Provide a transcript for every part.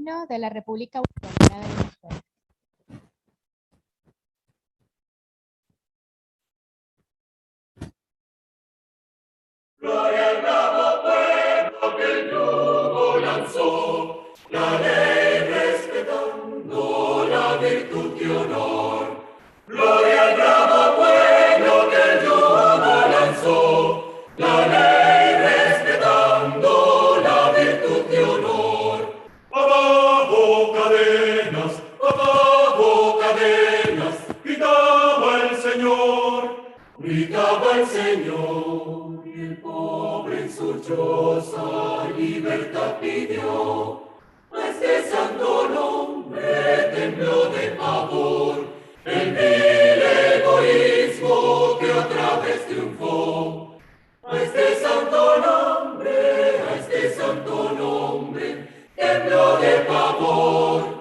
himno de la República Bolivariana de Venezuela. Gloria al bravo pueblo que el yugo lanzó, la ley respetando la virtud y honor. Gloria al bravo pueblo que el yugo lanzó, la ley respetando la virtud y honor. Abajo cadenas, gritaba el Señor, gritaba el Señor. Y el pobre en su choza libertad pidió, a este santo nombre tembló de pavor el vil egoísmo que otra vez triunfó. A este santo nombre tembló de pavor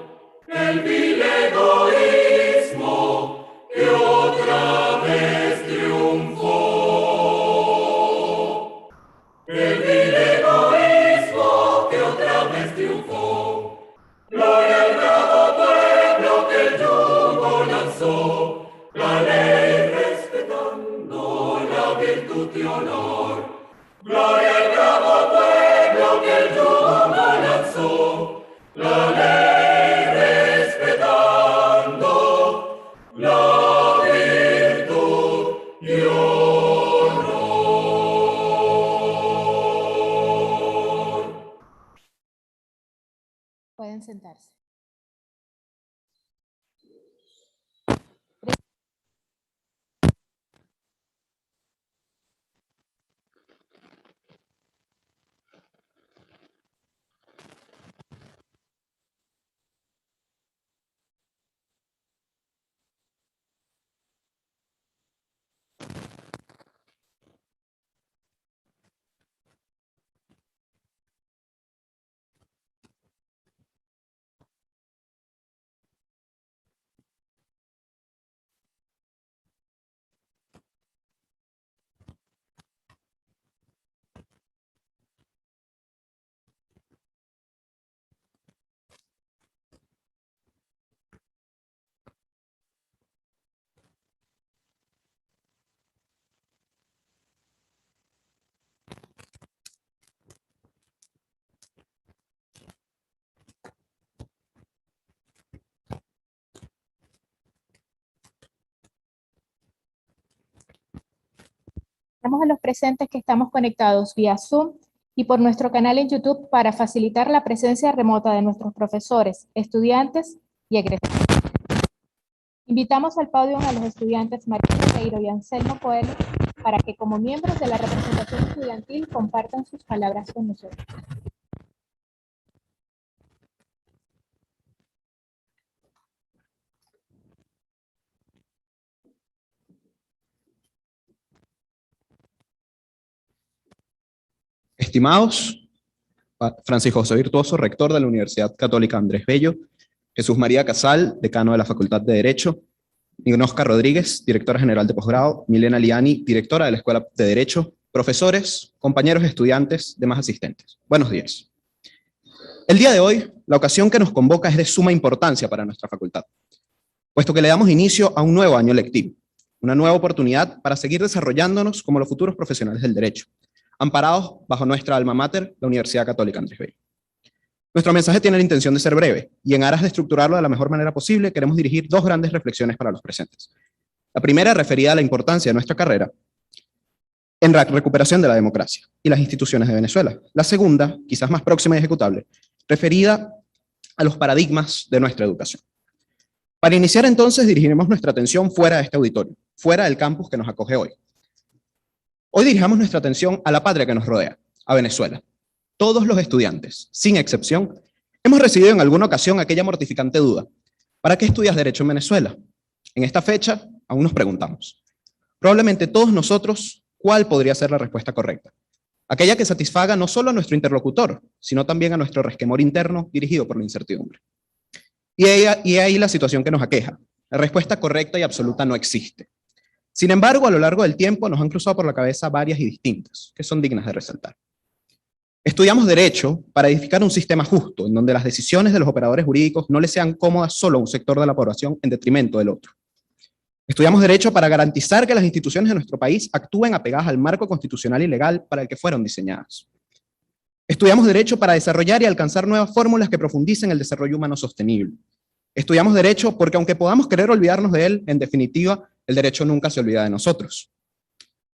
el vil egoísmo que otra vez triunfó. El vil egoísmo que otra vez triunfó. Gloria al bravo pueblo que el yugo lanzó, la ley respetando la virtud y honor. Gloria al bravo pueblo que el yugo lanzó, la ley respetando la virtud y honor. Pueden sentarse. A los presentes que estamos conectados vía Zoom y por nuestro canal en YouTube para facilitar la presencia remota de nuestros profesores, estudiantes y egresados. Invitamos al podio a los estudiantes María Ferreiro y Anselmo Coelho para que como miembros de la representación estudiantil compartan sus palabras con nosotros. Estimados, Francisco José Virtuoso, rector de la Universidad Católica Andrés Bello, Jesús María Casal, decano de la Facultad de Derecho, Ignosca Rodríguez, directora general de posgrado, Milena Liani, directora de la Escuela de Derecho, profesores, compañeros estudiantes, demás asistentes. Buenos días. El día de hoy, la ocasión que nos convoca es de suma importancia para nuestra facultad, puesto que le damos inicio a un nuevo año lectivo, una nueva oportunidad para seguir desarrollándonos como los futuros profesionales del derecho, amparados bajo nuestra alma mater, la Universidad Católica Andrés Bello. Nuestro mensaje tiene la intención de ser breve, y en aras de estructurarlo de la mejor manera posible, queremos dirigir dos grandes reflexiones para los presentes. La primera, referida a la importancia de nuestra carrera en la recuperación de la democracia y las instituciones de Venezuela. La segunda, quizás más próxima y ejecutable, referida a los paradigmas de nuestra educación. Para iniciar entonces, dirigiremos nuestra atención fuera de este auditorio, fuera del campus que nos acoge hoy. Hoy dirigamos nuestra atención a la patria que nos rodea, a Venezuela. Todos los estudiantes, sin excepción, hemos recibido en alguna ocasión aquella mortificante duda: ¿para qué estudias Derecho en Venezuela? En esta fecha, aún nos preguntamos. Probablemente todos nosotros, ¿cuál podría ser la respuesta correcta? Aquella que satisfaga no solo a nuestro interlocutor, sino también a nuestro resquemor interno dirigido por la incertidumbre. Y ahí la situación que nos aqueja. La respuesta correcta y absoluta no existe. Sin embargo, a lo largo del tiempo nos han cruzado por la cabeza varias y distintas, que son dignas de resaltar. Estudiamos Derecho para edificar un sistema justo, en donde las decisiones de los operadores jurídicos no le sean cómodas solo a un sector de la población en detrimento del otro. Estudiamos Derecho para garantizar que las instituciones de nuestro país actúen apegadas al marco constitucional y legal para el que fueron diseñadas. Estudiamos Derecho para desarrollar y alcanzar nuevas fórmulas que profundicen el desarrollo humano sostenible. Estudiamos Derecho porque, aunque podamos querer olvidarnos de él, en definitiva, el derecho nunca se olvida de nosotros.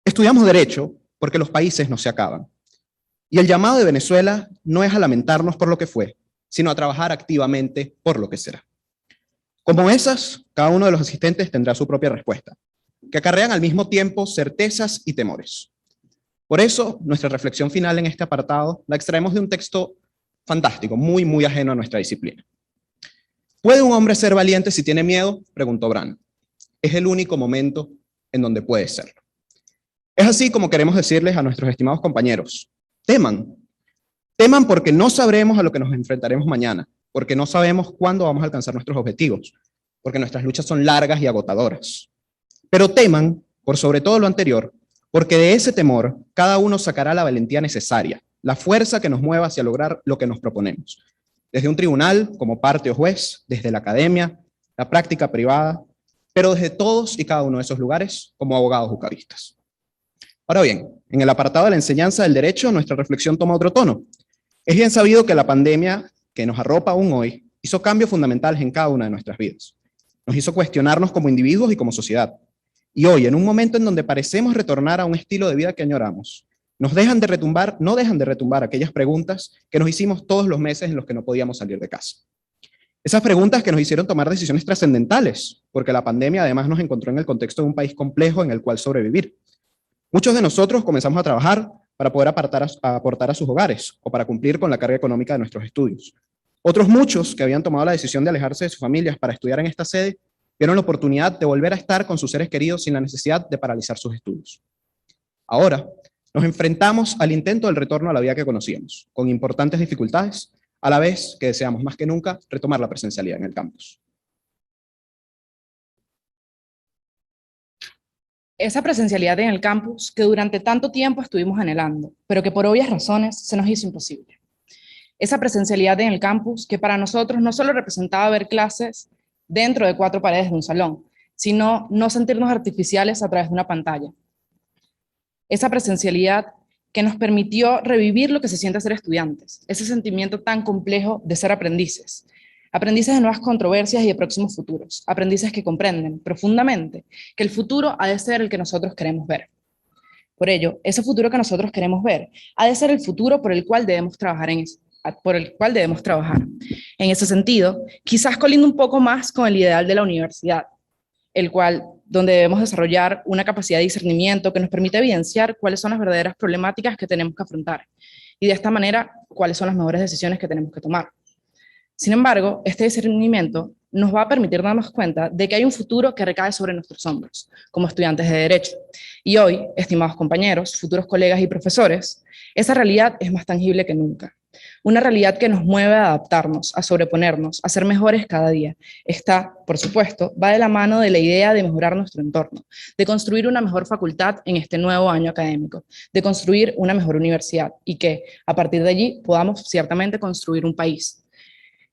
Estudiamos Derecho porque los países no se acaban. Y el llamado de Venezuela no es a lamentarnos por lo que fue, sino a trabajar activamente por lo que será. Como esas, cada uno de los asistentes tendrá su propia respuesta, que acarrean al mismo tiempo certezas y temores. Por eso, nuestra reflexión final en este apartado la extraemos de un texto fantástico, muy ajeno a nuestra disciplina. ¿Puede un hombre ser valiente si tiene miedo?, preguntó Bran. Es el único momento en donde puede serlo. Es así como queremos decirles a nuestros estimados compañeros: teman. Teman porque no sabremos a lo que nos enfrentaremos mañana, porque no sabemos cuándo vamos a alcanzar nuestros objetivos, porque nuestras luchas son largas y agotadoras. Pero teman, por sobre todo lo anterior, porque de ese temor cada uno sacará la valentía necesaria, la fuerza que nos mueva hacia lograr lo que nos proponemos. Desde un tribunal, como parte o juez, desde la academia, la práctica privada, pero desde todos y cada uno de esos lugares como abogados jucavistas. Ahora bien, en el apartado de la enseñanza del derecho, nuestra reflexión toma otro tono. Es bien sabido que la pandemia que nos arropa aún hoy hizo cambios fundamentales en cada una de nuestras vidas. Nos hizo cuestionarnos como individuos y como sociedad. Y hoy, en un momento en donde parecemos retornar a un estilo de vida que añoramos, no dejan de retumbar aquellas preguntas que nos hicimos todos los meses en los que no podíamos salir de casa. Esas preguntas que nos hicieron tomar decisiones trascendentales, porque la pandemia además nos encontró en el contexto de un país complejo en el cual sobrevivir. Muchos de nosotros comenzamos a trabajar para poder aportar a sus hogares o para cumplir con la carga económica de nuestros estudios. Otros muchos que habían tomado la decisión de alejarse de sus familias para estudiar en esta sede vieron la oportunidad de volver a estar con sus seres queridos sin la necesidad de paralizar sus estudios. Ahora nos enfrentamos al intento del retorno a la vida que conocíamos, con importantes dificultades, a la vez que deseamos más que nunca retomar la presencialidad en el campus. Esa presencialidad en el campus que durante tanto tiempo estuvimos anhelando, pero que por obvias razones se nos hizo imposible. Esa presencialidad en el campus que para nosotros no solo representaba ver clases dentro de 4 paredes de un salón, sino no sentirnos artificiales a través de una pantalla. Esa presencialidad que nos permitió revivir lo que se siente ser estudiantes, ese sentimiento tan complejo de ser aprendices, aprendices de nuevas controversias y de próximos futuros, aprendices que comprenden profundamente que el futuro ha de ser el que nosotros queremos ver. Por ello, ese futuro que nosotros queremos ver ha de ser el futuro por el cual debemos trabajar En ese sentido, quizás colinda un poco más con el ideal de la universidad, donde debemos desarrollar una capacidad de discernimiento que nos permite evidenciar cuáles son las verdaderas problemáticas que tenemos que afrontar y de esta manera cuáles son las mejores decisiones que tenemos que tomar. Sin embargo, este discernimiento nos va a permitir darnos cuenta de que hay un futuro que recae sobre nuestros hombros, como estudiantes de Derecho. Y hoy, estimados compañeros, futuros colegas y profesores, esa realidad es más tangible que nunca. Una realidad que nos mueve a adaptarnos, a sobreponernos, a ser mejores cada día. Esta, por supuesto, va de la mano de la idea de mejorar nuestro entorno, de construir una mejor facultad en este nuevo año académico, de construir una mejor universidad y que, a partir de allí, podamos ciertamente construir un país.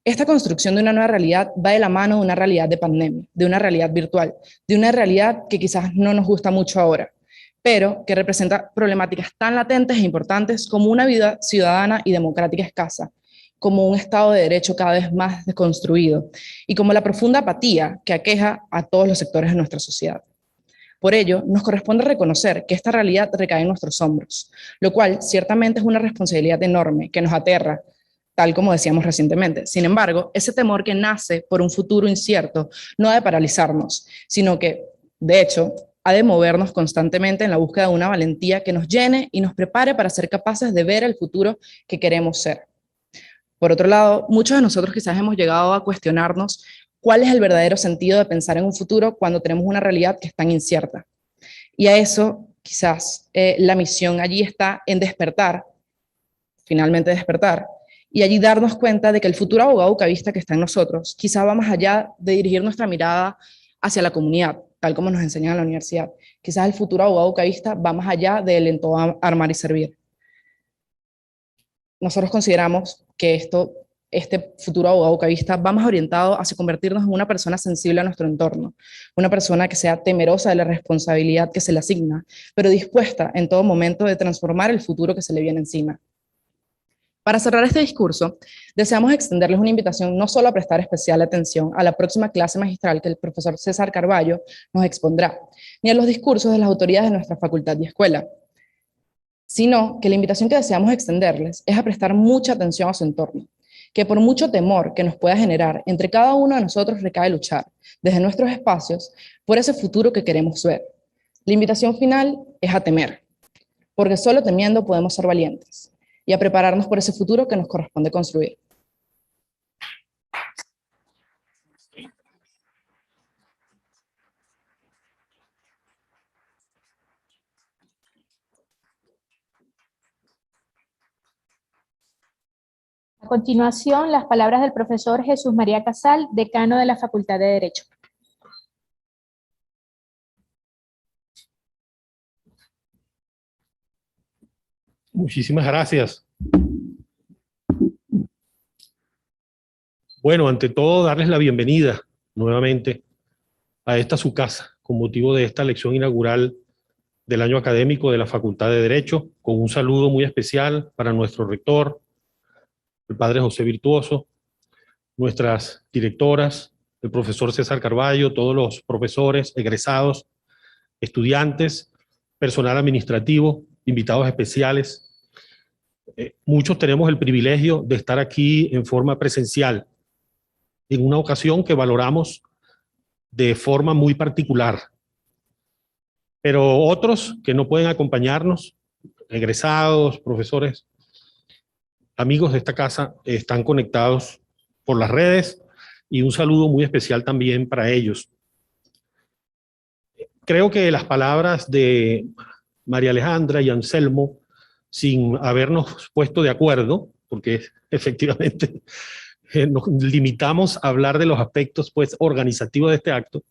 Esta construcción de una nueva realidad va de la mano de una realidad de pandemia, de una realidad virtual, de una realidad que quizás no nos gusta mucho ahora, pero que representa problemáticas tan latentes e importantes como una vida ciudadana y democrática escasa, como un Estado de Derecho cada vez más desconstruido y como la profunda apatía que aqueja a todos los sectores de nuestra sociedad. Por ello, nos corresponde reconocer que esta realidad recae en nuestros hombros, lo cual ciertamente es una responsabilidad enorme que nos aterra, tal como decíamos recientemente. Sin embargo, ese temor que nace por un futuro incierto no ha de paralizarnos, sino que, de hecho, ha de movernos constantemente en la búsqueda de una valentía que nos llene y nos prepare para ser capaces de ver el futuro que queremos ser. Por otro lado, muchos de nosotros quizás hemos llegado a cuestionarnos cuál es el verdadero sentido de pensar en un futuro cuando tenemos una realidad que es tan incierta. Y a eso, quizás, la misión allí está en despertar, finalmente despertar, y allí darnos cuenta de que el futuro abogado ucavista que está en nosotros quizá va más allá de dirigir nuestra mirada hacia la comunidad, tal como nos enseñan en la universidad. Quizás el futuro abogado ucavista va más allá del en todo armar y servir. nosotros consideramos que este futuro abogado cavista va más orientado hacia convertirnos en una persona sensible a nuestro entorno, una persona que sea temerosa de la responsabilidad que se le asigna, pero dispuesta en todo momento de transformar el futuro que se le viene encima. Para cerrar este discurso, deseamos extenderles una invitación no solo a prestar especial atención a la próxima clase magistral que el profesor César Carballo nos expondrá, ni a los discursos de las autoridades de nuestra facultad y escuela, sino que la invitación que deseamos extenderles es a prestar mucha atención a su entorno, que por mucho temor que nos pueda generar, entre cada uno de nosotros recae luchar, desde nuestros espacios, por ese futuro que queremos ver. La invitación final es a temer, porque solo temiendo podemos ser valientes, y a prepararnos por ese futuro que nos corresponde construir. A continuación, las palabras del profesor Jesús María Casal, decano de la Facultad de Derecho. Muchísimas gracias. Bueno, ante todo, darles la bienvenida nuevamente a esta su casa, con motivo de esta lección inaugural del año académico de la Facultad de Derecho, con un saludo muy especial para nuestro rector, el padre José Virtuoso, nuestras directoras, el profesor César Carballo, todos los profesores, egresados, estudiantes, personal administrativo, invitados especiales. Muchos tenemos el privilegio de estar aquí en forma presencial, en una ocasión que valoramos de forma muy particular. Pero otros que no pueden acompañarnos, egresados, profesores, amigos de esta casa, están conectados por las redes, y un saludo muy especial también para ellos. Creo que las palabras de María Alejandra y Anselmo, sin habernos puesto de acuerdo, porque efectivamente nos limitamos a hablar de los aspectos pues organizativos de este acto,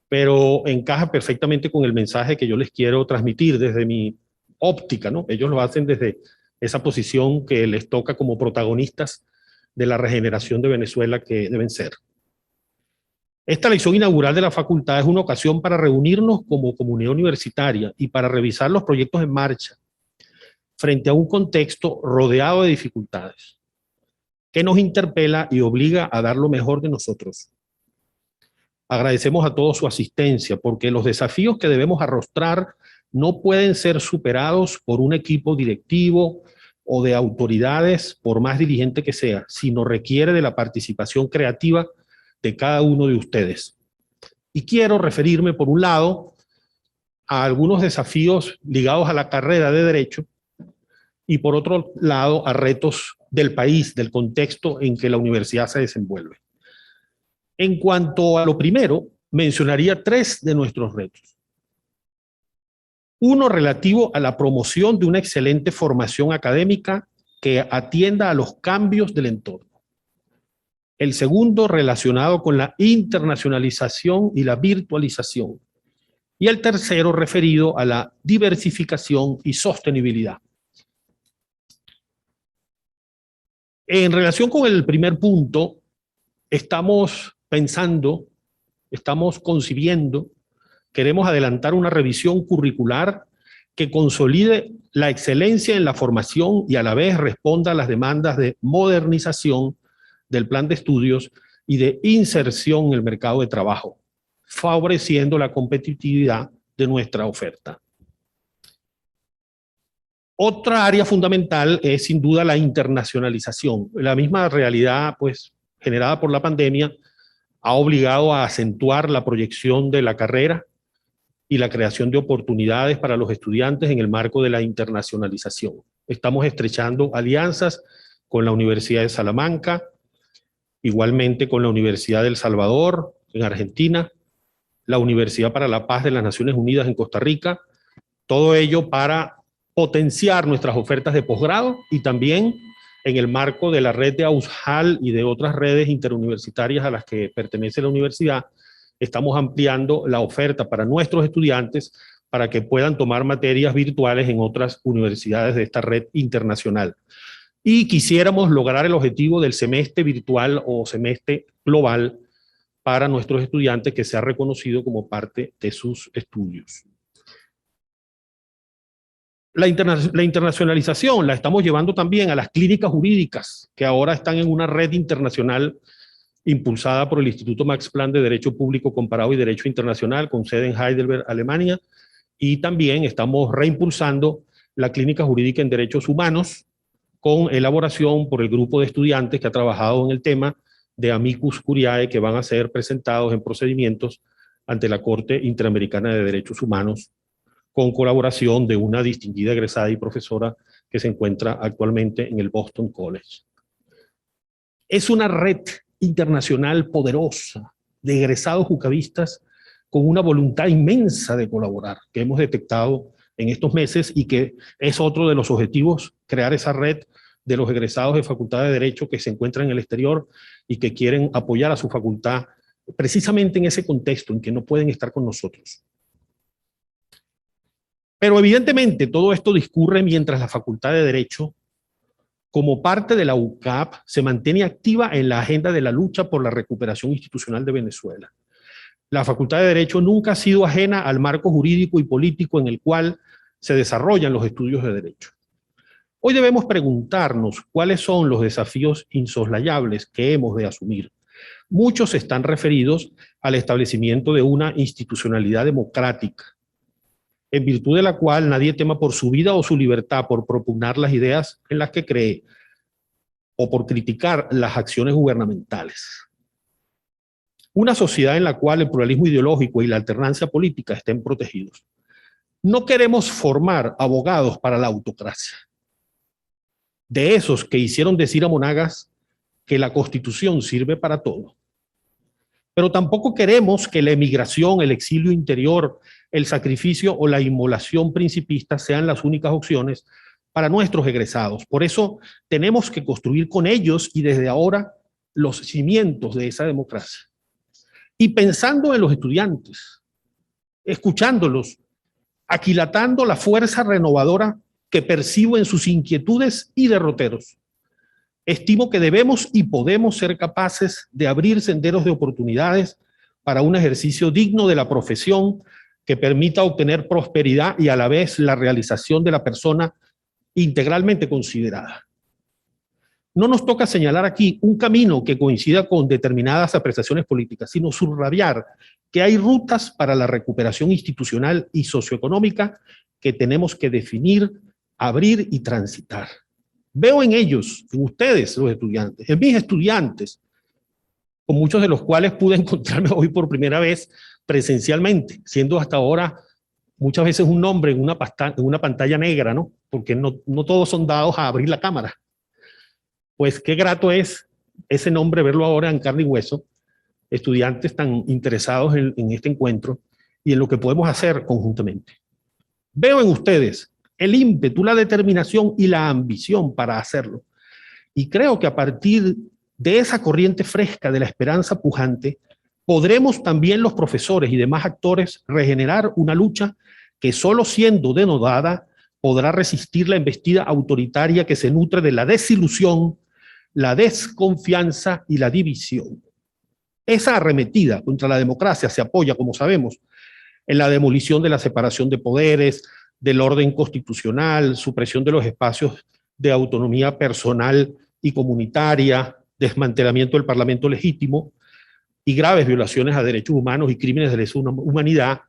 pero encaja perfectamente con el mensaje que yo les quiero transmitir desde mi óptica, ¿no? Ellos lo hacen desde esa posición que les toca como protagonistas de la regeneración de Venezuela que deben ser. Esta lección inaugural de la facultad es una ocasión para reunirnos como comunidad universitaria y para revisar los proyectos en marcha frente a un contexto rodeado de dificultades que nos interpela y obliga a dar lo mejor de nosotros. Agradecemos a todos su asistencia, porque los desafíos que debemos arrostrar no pueden ser superados por un equipo directivo o de autoridades, por más diligente que sea, sino requiere de la participación creativa de cada uno de ustedes. Y quiero referirme, por un lado, a algunos desafíos ligados a la carrera de Derecho, y por otro lado, a retos del país, del contexto en que la universidad se desenvuelve. En cuanto a lo primero, mencionaría 3 de nuestros retos. Uno relativo a la promoción de una excelente formación académica que atienda a los cambios del entorno. El segundo relacionado con la internacionalización y la virtualización. Y el tercero referido a la diversificación y sostenibilidad. En relación con el primer punto, estamos pensando, estamos concibiendo, queremos adelantar una revisión curricular que consolide la excelencia en la formación y a la vez responda a las demandas de modernización del plan de estudios y de inserción en el mercado de trabajo, favoreciendo la competitividad de nuestra oferta. Otra área fundamental es sin duda la internacionalización. La misma realidad pues, generada por la pandemia ha obligado a acentuar la proyección de la carrera y la creación de oportunidades para los estudiantes en el marco de la internacionalización. Estamos estrechando alianzas con la Universidad de Salamanca, igualmente con la Universidad de El Salvador en Argentina, la Universidad para la Paz de las Naciones Unidas en Costa Rica, todo ello para potenciar nuestras ofertas de posgrado y también en el marco de la red de AUSJAL y de otras redes interuniversitarias a las que pertenece la universidad, estamos ampliando la oferta para nuestros estudiantes para que puedan tomar materias virtuales en otras universidades de esta red internacional. y quisiéramos lograr el objetivo del semestre virtual o semestre global para nuestros estudiantes, que sea reconocido como parte de sus estudios. La internacionalización la estamos llevando también a las clínicas jurídicas, que ahora están en una red internacional impulsada por el Instituto Max Planck de Derecho Público Comparado y Derecho Internacional, con sede en Heidelberg, Alemania, y también estamos reimpulsando la clínica jurídica en derechos humanos, con elaboración por el grupo de estudiantes que ha trabajado en el tema de amicus curiae, que van a ser presentados en procedimientos ante la Corte Interamericana de Derechos Humanos, con colaboración de una distinguida egresada y profesora que se encuentra actualmente en el Boston College. Es una red internacional poderosa de egresados jucavistas con una voluntad inmensa de colaborar, que hemos detectado en estos meses y que es otro de los objetivos, crear esa red de los egresados de Facultad de Derecho que se encuentran en el exterior y que quieren apoyar a su facultad precisamente en ese contexto en que no pueden estar con nosotros. Pero evidentemente todo esto discurre mientras la Facultad de Derecho, como parte de la UCAP, se mantiene activa en la agenda de la lucha por la recuperación institucional de Venezuela. La Facultad de Derecho nunca ha sido ajena al marco jurídico y político en el cual se desarrollan los estudios de derecho. Hoy debemos preguntarnos cuáles son los desafíos insoslayables que hemos de asumir. Muchos están referidos al establecimiento de una institucionalidad democrática, en virtud de la cual nadie tema por su vida o su libertad por propugnar las ideas en las que cree o por criticar las acciones gubernamentales. Una sociedad en la cual el pluralismo ideológico y la alternancia política estén protegidos. No queremos formar abogados para la autocracia, de esos que hicieron decir a Monagas que la Constitución sirve para todo. Pero tampoco queremos que la emigración, el exilio interior, el sacrificio o la inmolación principista sean las únicas opciones para nuestros egresados. Por eso tenemos que construir con ellos y desde ahora los cimientos de esa democracia. Y pensando en los estudiantes, escuchándolos, aquilatando la fuerza renovadora que percibo en sus inquietudes y derroteros, estimo que debemos y podemos ser capaces de abrir senderos de oportunidades para un ejercicio digno de la profesión que permita obtener prosperidad y a la vez la realización de la persona integralmente considerada. No nos toca señalar aquí un camino que coincida con determinadas apreciaciones políticas, sino subrayar que hay rutas para la recuperación institucional y socioeconómica que tenemos que definir, abrir y transitar. Veo en ellos, en ustedes los estudiantes, en mis estudiantes, con muchos de los cuales pude encontrarme hoy por primera vez presencialmente, siendo hasta ahora muchas veces un nombre en una pantalla negra, ¿no? Porque no todos son dados a abrir la cámara. Pues qué grato es ese nombre, verlo ahora en carne y hueso, estudiantes tan interesados en este encuentro y en lo que podemos hacer conjuntamente. Veo en ustedes el ímpetu, la determinación y la ambición para hacerlo. Y creo que a partir de esa corriente fresca de la esperanza pujante, podremos también los profesores y demás actores regenerar una lucha que solo siendo denodada podrá resistir la embestida autoritaria que se nutre de la desilusión, la desconfianza y la división. Esa arremetida contra la democracia se apoya, como sabemos, en la demolición de la separación de poderes, del orden constitucional, supresión de los espacios de autonomía personal y comunitaria, desmantelamiento del Parlamento legítimo y graves violaciones a derechos humanos y crímenes de lesa humanidad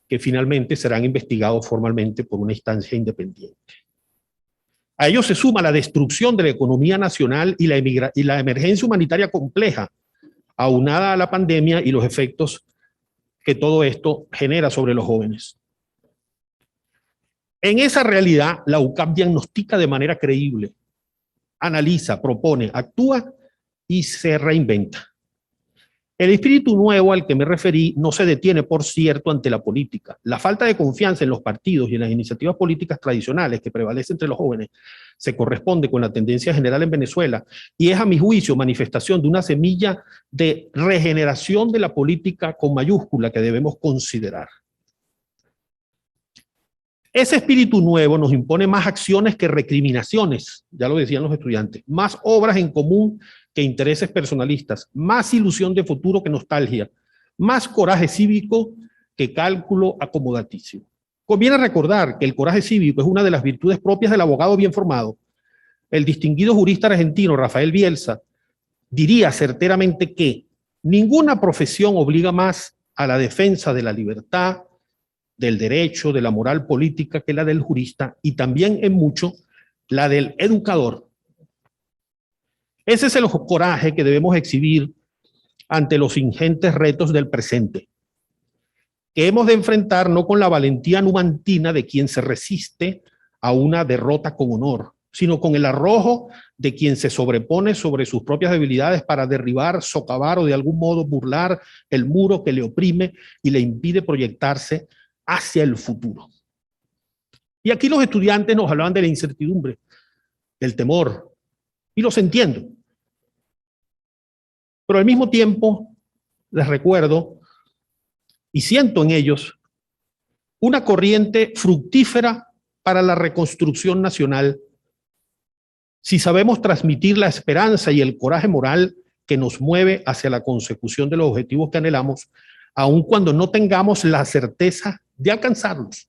que finalmente serán investigados formalmente por una instancia independiente. A ello se suma la destrucción de la economía nacional y la emergencia humanitaria compleja, aunada a la pandemia y los efectos que todo esto genera sobre los jóvenes. En esa realidad, la UCAP diagnostica de manera creíble, analiza, propone, actúa y se reinventa. El espíritu nuevo al que me referí no se detiene, por cierto, ante la política. La falta de confianza en los partidos y en las iniciativas políticas tradicionales que prevalecen entre los jóvenes se corresponde con la tendencia general en Venezuela y es, a mi juicio, manifestación de una semilla de regeneración de la política con mayúscula que debemos considerar. Ese espíritu nuevo nos impone más acciones que recriminaciones, ya lo decían los estudiantes, más obras en común que intereses personalistas, más ilusión de futuro que nostalgia, más coraje cívico que cálculo acomodaticio. Conviene recordar que el coraje cívico es una de las virtudes propias del abogado bien formado. El distinguido jurista argentino Rafael Bielsa diría certeramente que ninguna profesión obliga más a la defensa de la libertad, del derecho, de la moral política que la del jurista, y también en mucho la del educador. Ese es el coraje que debemos exhibir ante los ingentes retos del presente, que hemos de enfrentar no con la valentía numantina de quien se resiste a una derrota con honor, sino con el arrojo de quien se sobrepone sobre sus propias debilidades para derribar, socavar o de algún modo burlar el muro que le oprime y le impide proyectarse hacia el futuro. Y aquí los estudiantes nos hablaban de la incertidumbre, del temor, y los entiendo. Pero al mismo tiempo les recuerdo y siento en ellos una corriente fructífera para la reconstrucción nacional si sabemos transmitir la esperanza y el coraje moral que nos mueve hacia la consecución de los objetivos que anhelamos, aun cuando no tengamos la certeza de alcanzarlos,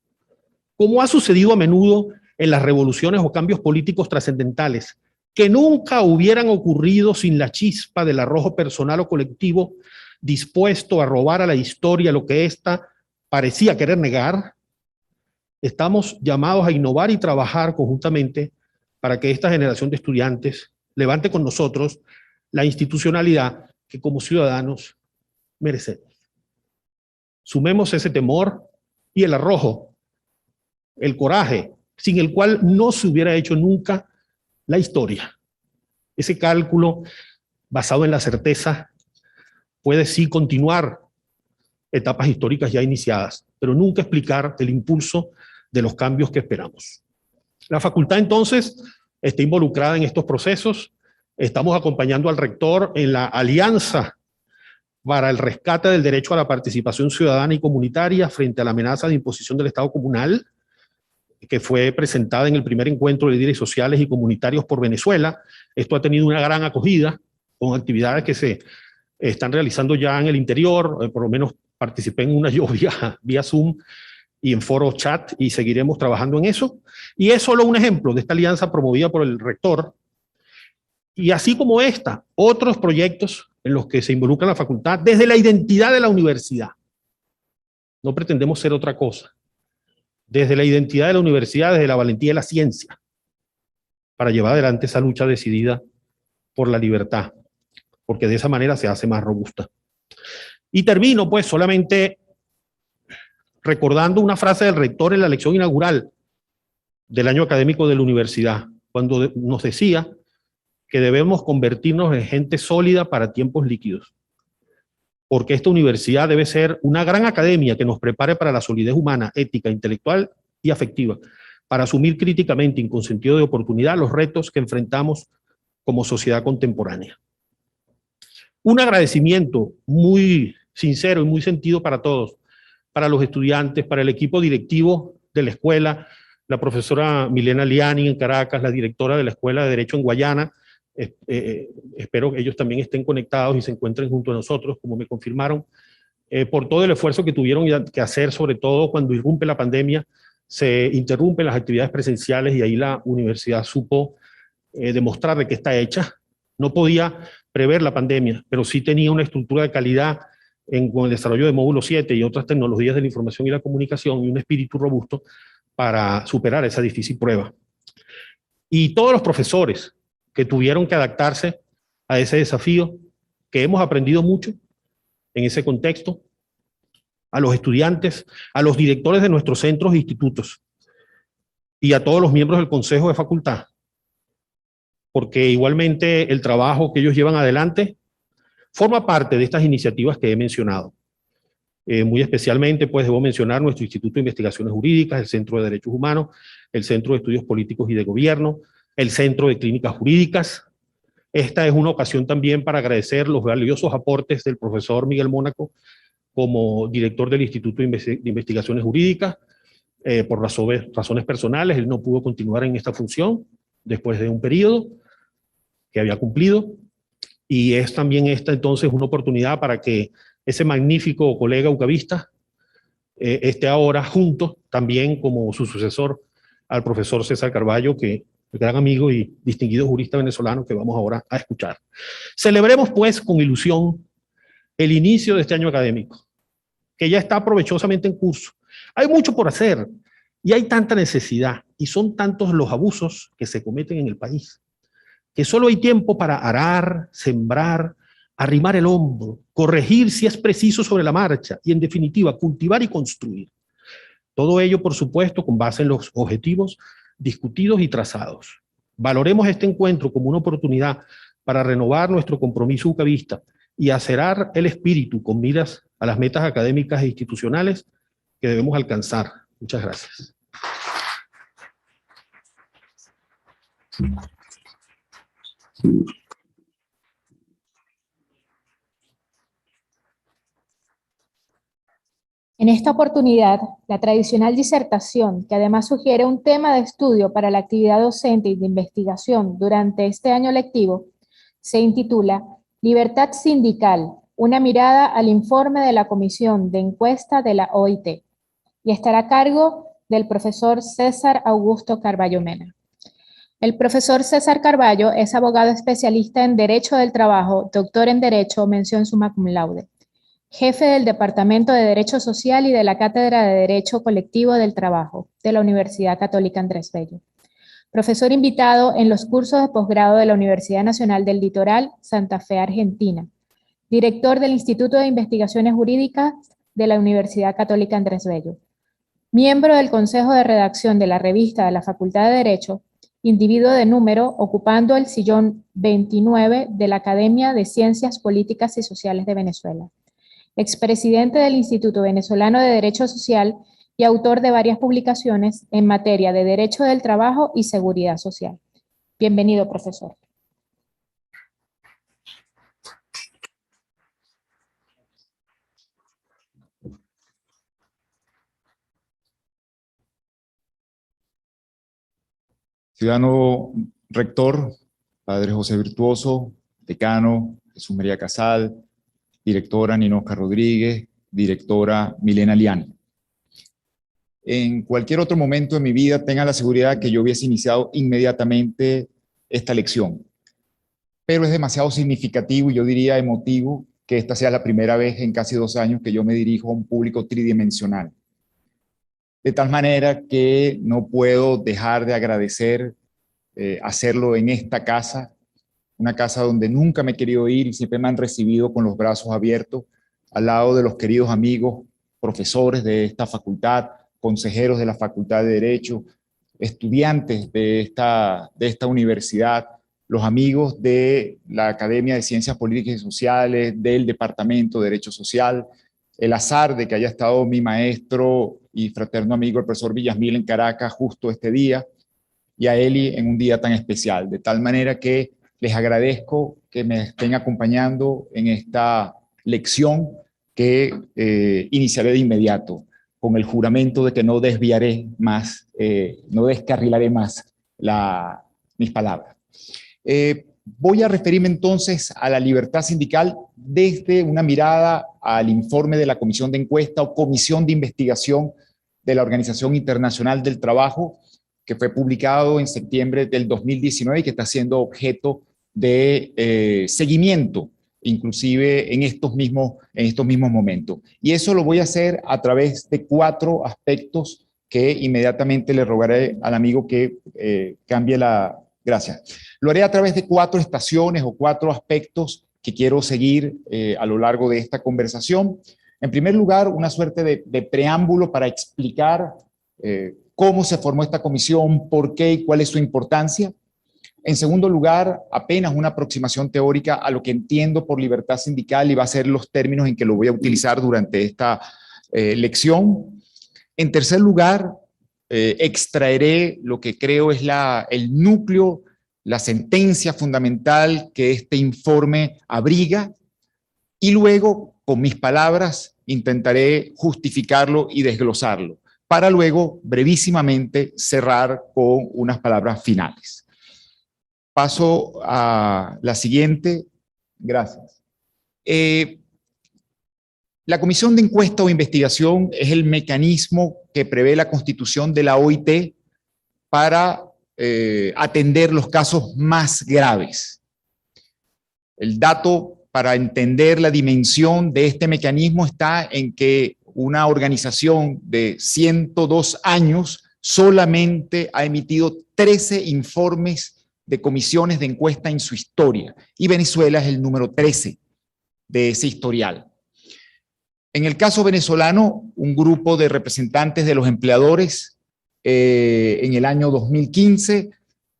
como ha sucedido a menudo en las revoluciones o cambios políticos trascendentales, que nunca hubieran ocurrido sin la chispa del arrojo personal o colectivo dispuesto a robar a la historia lo que ésta parecía querer negar. Estamos llamados a innovar y trabajar conjuntamente para que esta generación de estudiantes levante con nosotros la institucionalidad que como ciudadanos merecemos. Sumemos ese temor y el arrojo, el coraje, sin el cual no se hubiera hecho nunca la historia. Ese cálculo basado en la certeza puede sí continuar etapas históricas ya iniciadas, pero nunca explicar el impulso de los cambios que esperamos. La facultad entonces está involucrada en estos procesos. Estamos acompañando al rector en la alianza para el rescate del derecho a la participación ciudadana y comunitaria frente a la amenaza de imposición del Estado comunal, que fue presentada en el primer encuentro de líderes sociales y comunitarios por Venezuela. Esto ha tenido una gran acogida con actividades que se están realizando ya en el interior. Por lo menos participé en una yo vía Zoom y en foro chat, y seguiremos trabajando en eso. Y es solo un ejemplo de esta alianza promovida por el rector. Y así como esta, otros proyectos en los que se involucra la facultad desde la identidad de la universidad. No pretendemos ser otra cosa. Desde la identidad de la universidad, desde la valentía de la ciencia, para llevar adelante esa lucha decidida por la libertad, porque de esa manera se hace más robusta. Y termino pues solamente recordando una frase del rector en la lección inaugural del año académico de la universidad, cuando nos decía que debemos convertirnos en gente sólida para tiempos líquidos, porque esta universidad debe ser una gran academia que nos prepare para la solidez humana, ética, intelectual y afectiva, para asumir críticamente y con sentido de oportunidad los retos que enfrentamos como sociedad contemporánea. Un agradecimiento muy sincero y muy sentido para todos, para los estudiantes, para el equipo directivo de la escuela, la profesora Milena Liani en Caracas, la directora de la Escuela de Derecho en Guayana. Espero que ellos también estén conectados y se encuentren junto a nosotros, como me confirmaron, por todo el esfuerzo que tuvieron que hacer, sobre todo cuando irrumpe la pandemia, se interrumpen las actividades presenciales y ahí la universidad supo demostrar de qué está hecha. No podía prever la pandemia, pero sí tenía una estructura de calidad con el desarrollo de Módulo 7 y otras tecnologías de la información y la comunicación y un espíritu robusto para superar esa difícil prueba. Y todos los profesores que tuvieron que adaptarse a ese desafío, que hemos aprendido mucho en ese contexto, a los estudiantes, a los directores de nuestros centros e institutos y a todos los miembros del Consejo de Facultad, porque igualmente el trabajo que ellos llevan adelante forma parte de estas iniciativas que he mencionado. Muy especialmente, pues, debo mencionar nuestro Instituto de Investigaciones Jurídicas, el Centro de Derechos Humanos, el Centro de Estudios Políticos y de Gobierno, el Centro de Clínicas Jurídicas. Esta es una ocasión también para agradecer los valiosos aportes del profesor Miguel Mónaco como director del Instituto de Investigaciones Jurídicas, por razones personales, él no pudo continuar en esta función después de un periodo que había cumplido, y es también esta entonces una oportunidad para que ese magnífico colega ucavista esté ahora junto también como su sucesor al profesor César Carballo, que el gran amigo y distinguido jurista venezolano que vamos ahora a escuchar. Celebremos pues con ilusión el inicio de este año académico, que ya está provechosamente en curso. Hay mucho por hacer y hay tanta necesidad y son tantos los abusos que se cometen en el país, que solo hay tiempo para arar, sembrar, arrimar el hombro, corregir si es preciso sobre la marcha y en definitiva cultivar y construir. Todo ello, por supuesto, con base en los objetivos discutidos y trazados. Valoremos este encuentro como una oportunidad para renovar nuestro compromiso ucavista y acerar el espíritu con miras a las metas académicas e institucionales que debemos alcanzar. Muchas gracias. En esta oportunidad, la tradicional disertación, que además sugiere un tema de estudio para la actividad docente y de investigación durante este año lectivo, se intitula Libertad Sindical, una mirada al informe de la Comisión de Encuesta de la OIT, y estará a cargo del profesor César Augusto Carballo Mena. El profesor César Carballo es abogado especialista en Derecho del Trabajo, doctor en Derecho, mención summa cum laude, jefe del Departamento de Derecho Social y de la Cátedra de Derecho Colectivo del Trabajo de la Universidad Católica Andrés Bello. Profesor invitado en los cursos de posgrado de la Universidad Nacional del Litoral, Santa Fe, Argentina. Director del Instituto de Investigaciones Jurídicas de la Universidad Católica Andrés Bello. Miembro del Consejo de Redacción de la revista de la Facultad de Derecho, individuo de número ocupando el sillón 29 de la Academia de Ciencias Políticas y Sociales de Venezuela. Expresidente del Instituto Venezolano de Derecho Social y autor de varias publicaciones en materia de Derecho del Trabajo y Seguridad Social. Bienvenido, profesor. Ciudadano rector, padre José Virtuoso, decano Jesús María Casal, directora Ninosca Rodríguez, directora Milena Liani. En cualquier otro momento de mi vida tenga la seguridad que yo hubiese iniciado inmediatamente esta lección. Pero es demasiado significativo y yo diría emotivo que esta sea la primera vez en casi 2 años que yo me dirijo a un público tridimensional. De tal manera que no puedo dejar de agradecer hacerlo en esta casa, una casa donde nunca me he querido ir y siempre me han recibido con los brazos abiertos, al lado de los queridos amigos, profesores de esta facultad, consejeros de la Facultad de Derecho, estudiantes de esta universidad, los amigos de la Academia de Ciencias Políticas y Sociales, del Departamento de Derecho Social, el azar de que haya estado mi maestro y fraterno amigo, el profesor Villasmil, en Caracas justo este día, y a Eli en un día tan especial, de tal manera que les agradezco que me estén acompañando en esta lección que iniciaré de inmediato, con el juramento de que no desviaré más, no descarrilaré más mis palabras. Voy a referirme entonces a la libertad sindical desde una mirada al informe de la Comisión de Encuesta o Comisión de Investigación de la Organización Internacional del Trabajo, que fue publicado en septiembre del 2019 y que está siendo objeto de seguimiento, inclusive en estos mismos momentos. Y eso lo voy a hacer a través de 4 aspectos que inmediatamente le rogaré al amigo que cambie la... Gracias. Lo haré a través de 4 estaciones o 4 aspectos que quiero seguir a lo largo de esta conversación. En primer lugar, una suerte de preámbulo para explicar cómo se formó esta comisión, por qué y cuál es su importancia. En segundo lugar, apenas una aproximación teórica a lo que entiendo por libertad sindical y va a ser los términos en que lo voy a utilizar durante esta lección. En tercer lugar, extraeré lo que creo es el núcleo, la sentencia fundamental que este informe abriga y luego, con mis palabras, intentaré justificarlo y desglosarlo. para luego brevísimamente cerrar con unas palabras finales. Paso a la siguiente. Gracias. La Comisión de Encuesta o Investigación es el mecanismo que prevé la Constitución de la OIT para atender los casos más graves. El dato para entender la dimensión de este mecanismo está en que una organización de 102 años solamente ha emitido 13 informes de comisiones de encuesta en su historia, y Venezuela es el número 13 de ese historial. En el caso venezolano, un grupo de representantes de los empleadores en el año 2015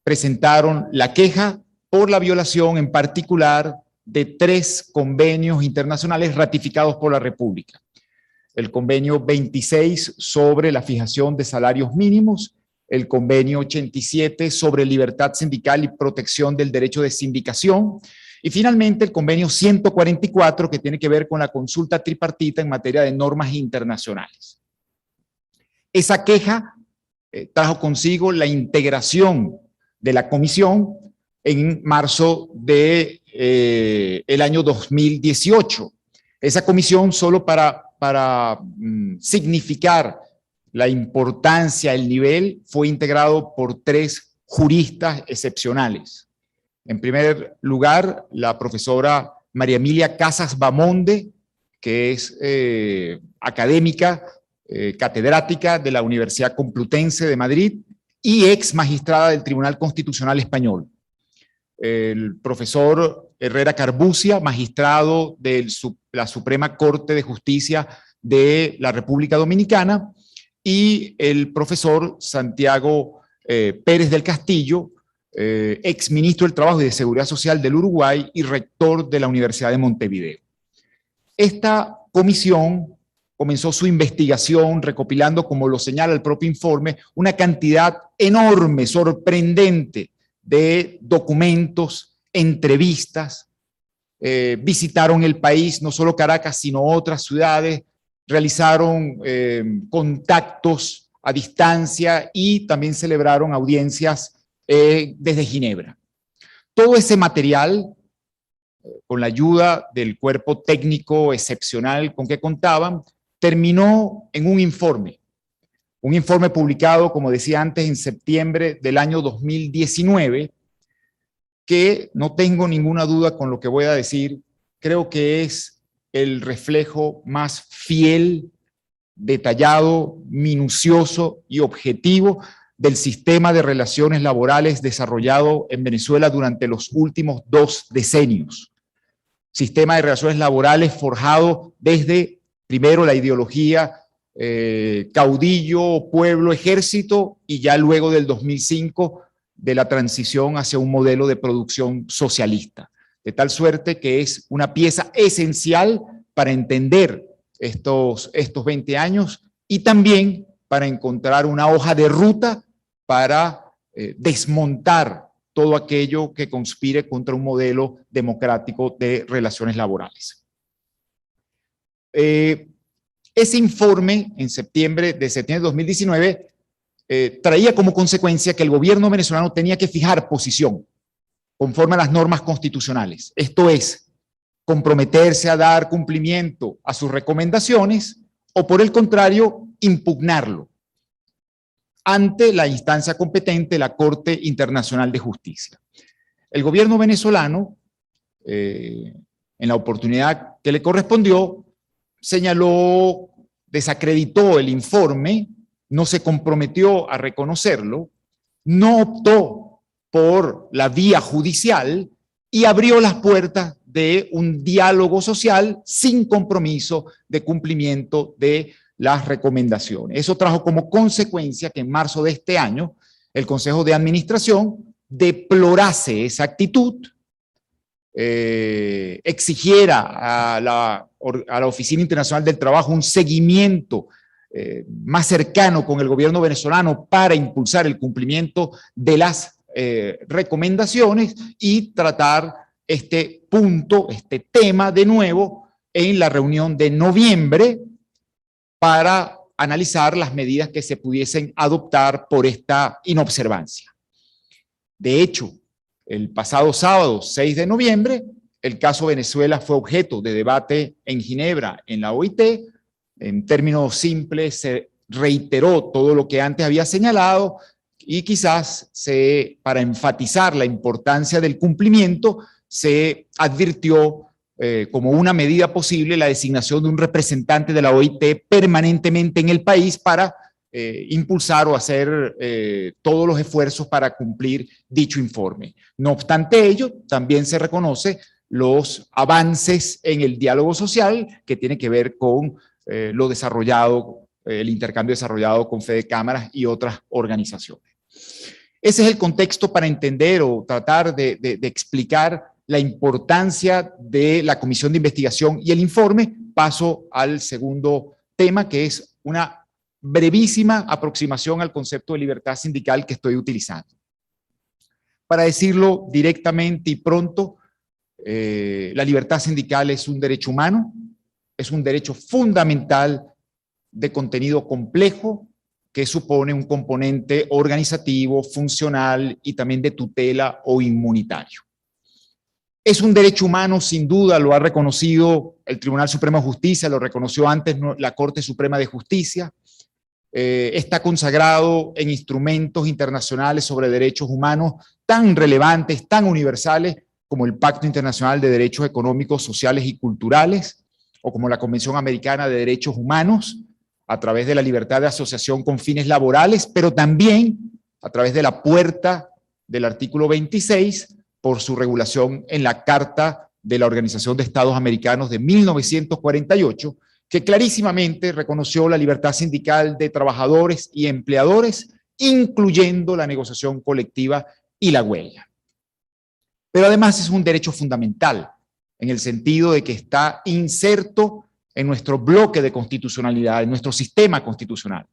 presentaron la queja por la violación en particular de 3 convenios internacionales ratificados por la República. El convenio 26 sobre la fijación de salarios mínimos, el convenio 87 sobre libertad sindical y protección del derecho de sindicación, y finalmente el convenio 144 que tiene que ver con la consulta tripartita en materia de normas internacionales. Esa queja trajo consigo la integración de la comisión en marzo de el año 2018. Esa comisión, solo para significar la importancia, el nivel, fue integrado por 3 juristas excepcionales. En primer lugar, la profesora María Emilia Casas Bamonde, que es académica, catedrática de la Universidad Complutense de Madrid y ex magistrada del Tribunal Constitucional Español. El profesor Herrera Carbucia, magistrado de la Suprema Corte de Justicia de la República Dominicana, y el profesor Santiago Pérez del Castillo, ex ministro del Trabajo y de Seguridad Social del Uruguay y rector de la Universidad de Montevideo. Esta comisión comenzó su investigación recopilando, como lo señala el propio informe, una cantidad enorme, sorprendente de documentos, entrevistas, visitaron el país, no solo Caracas, sino otras ciudades, realizaron contactos a distancia y también celebraron audiencias desde Ginebra. Todo ese material, con la ayuda del cuerpo técnico excepcional con que contaban, terminó en un informe publicado, como decía antes, en septiembre del año 2019, que no tengo ninguna duda con lo que voy a decir, creo que es el reflejo más fiel, detallado, minucioso y objetivo del sistema de relaciones laborales desarrollado en Venezuela durante los últimos 2 decenios. Sistema de relaciones laborales forjado desde, primero, la ideología caudillo, pueblo, ejército, y ya luego del 2005 de la transición hacia un modelo de producción socialista. De tal suerte que es una pieza esencial para entender estos 20 años y también para encontrar una hoja de ruta para desmontar todo aquello que conspire contra un modelo democrático de relaciones laborales. Ese informe, en septiembre de 2019, traía como consecuencia que el gobierno venezolano tenía que fijar posición conforme a las normas constitucionales. Esto es, comprometerse a dar cumplimiento a sus recomendaciones o, por el contrario, impugnarlo ante la instancia competente, la Corte Internacional de Justicia. El gobierno venezolano, en la oportunidad que le correspondió, señaló, desacreditó el informe, no se comprometió a reconocerlo, no optó por la vía judicial y abrió las puertas de un diálogo social sin compromiso de cumplimiento de las recomendaciones. Eso trajo como consecuencia que en marzo de este año el Consejo de Administración deplorase esa actitud, exigiera a la Oficina Internacional del Trabajo un seguimiento más cercano con el gobierno venezolano para impulsar el cumplimiento de las recomendaciones y tratar este punto, este tema de nuevo en la reunión de noviembre para analizar las medidas que se pudiesen adoptar por esta inobservancia. De hecho, el pasado sábado 6 de noviembre, el caso Venezuela fue objeto de debate en Ginebra, en la OIT. En términos simples, se reiteró todo lo que antes había señalado y quizás para enfatizar la importancia del cumplimiento, se advirtió como una medida posible la designación de un representante de la OIT permanentemente en el país para impulsar o hacer todos los esfuerzos para cumplir dicho informe. No obstante ello, también se reconoce los avances en el diálogo social que tiene que ver con lo desarrollado, el intercambio desarrollado con Fede Cámaras y otras organizaciones. Ese es el contexto para entender o tratar de explicar la importancia de la comisión de investigación y el informe. Paso al segundo tema, que es una brevísima aproximación al concepto de libertad sindical que estoy utilizando. Para decirlo directamente y pronto, la libertad sindical es un derecho humano, es un derecho fundamental de contenido complejo que supone un componente organizativo, funcional y también de tutela o inmunitario. Es un derecho humano, sin duda, lo ha reconocido el Tribunal Supremo de Justicia, lo reconoció antes la Corte Suprema de Justicia, está consagrado en instrumentos internacionales sobre derechos humanos tan relevantes, tan universales, como el Pacto Internacional de Derechos Económicos, Sociales y Culturales, o como la Convención Americana de Derechos Humanos, a través de la libertad de asociación con fines laborales, pero también a través de la puerta del artículo 26, por su regulación en la Carta de la Organización de Estados Americanos de 1948, que clarísimamente reconoció la libertad sindical de trabajadores y empleadores, incluyendo la negociación colectiva y la huelga. Pero además es un derecho fundamental, en el sentido de que está inserto en nuestro bloque de constitucionalidad, en nuestro sistema constitucional,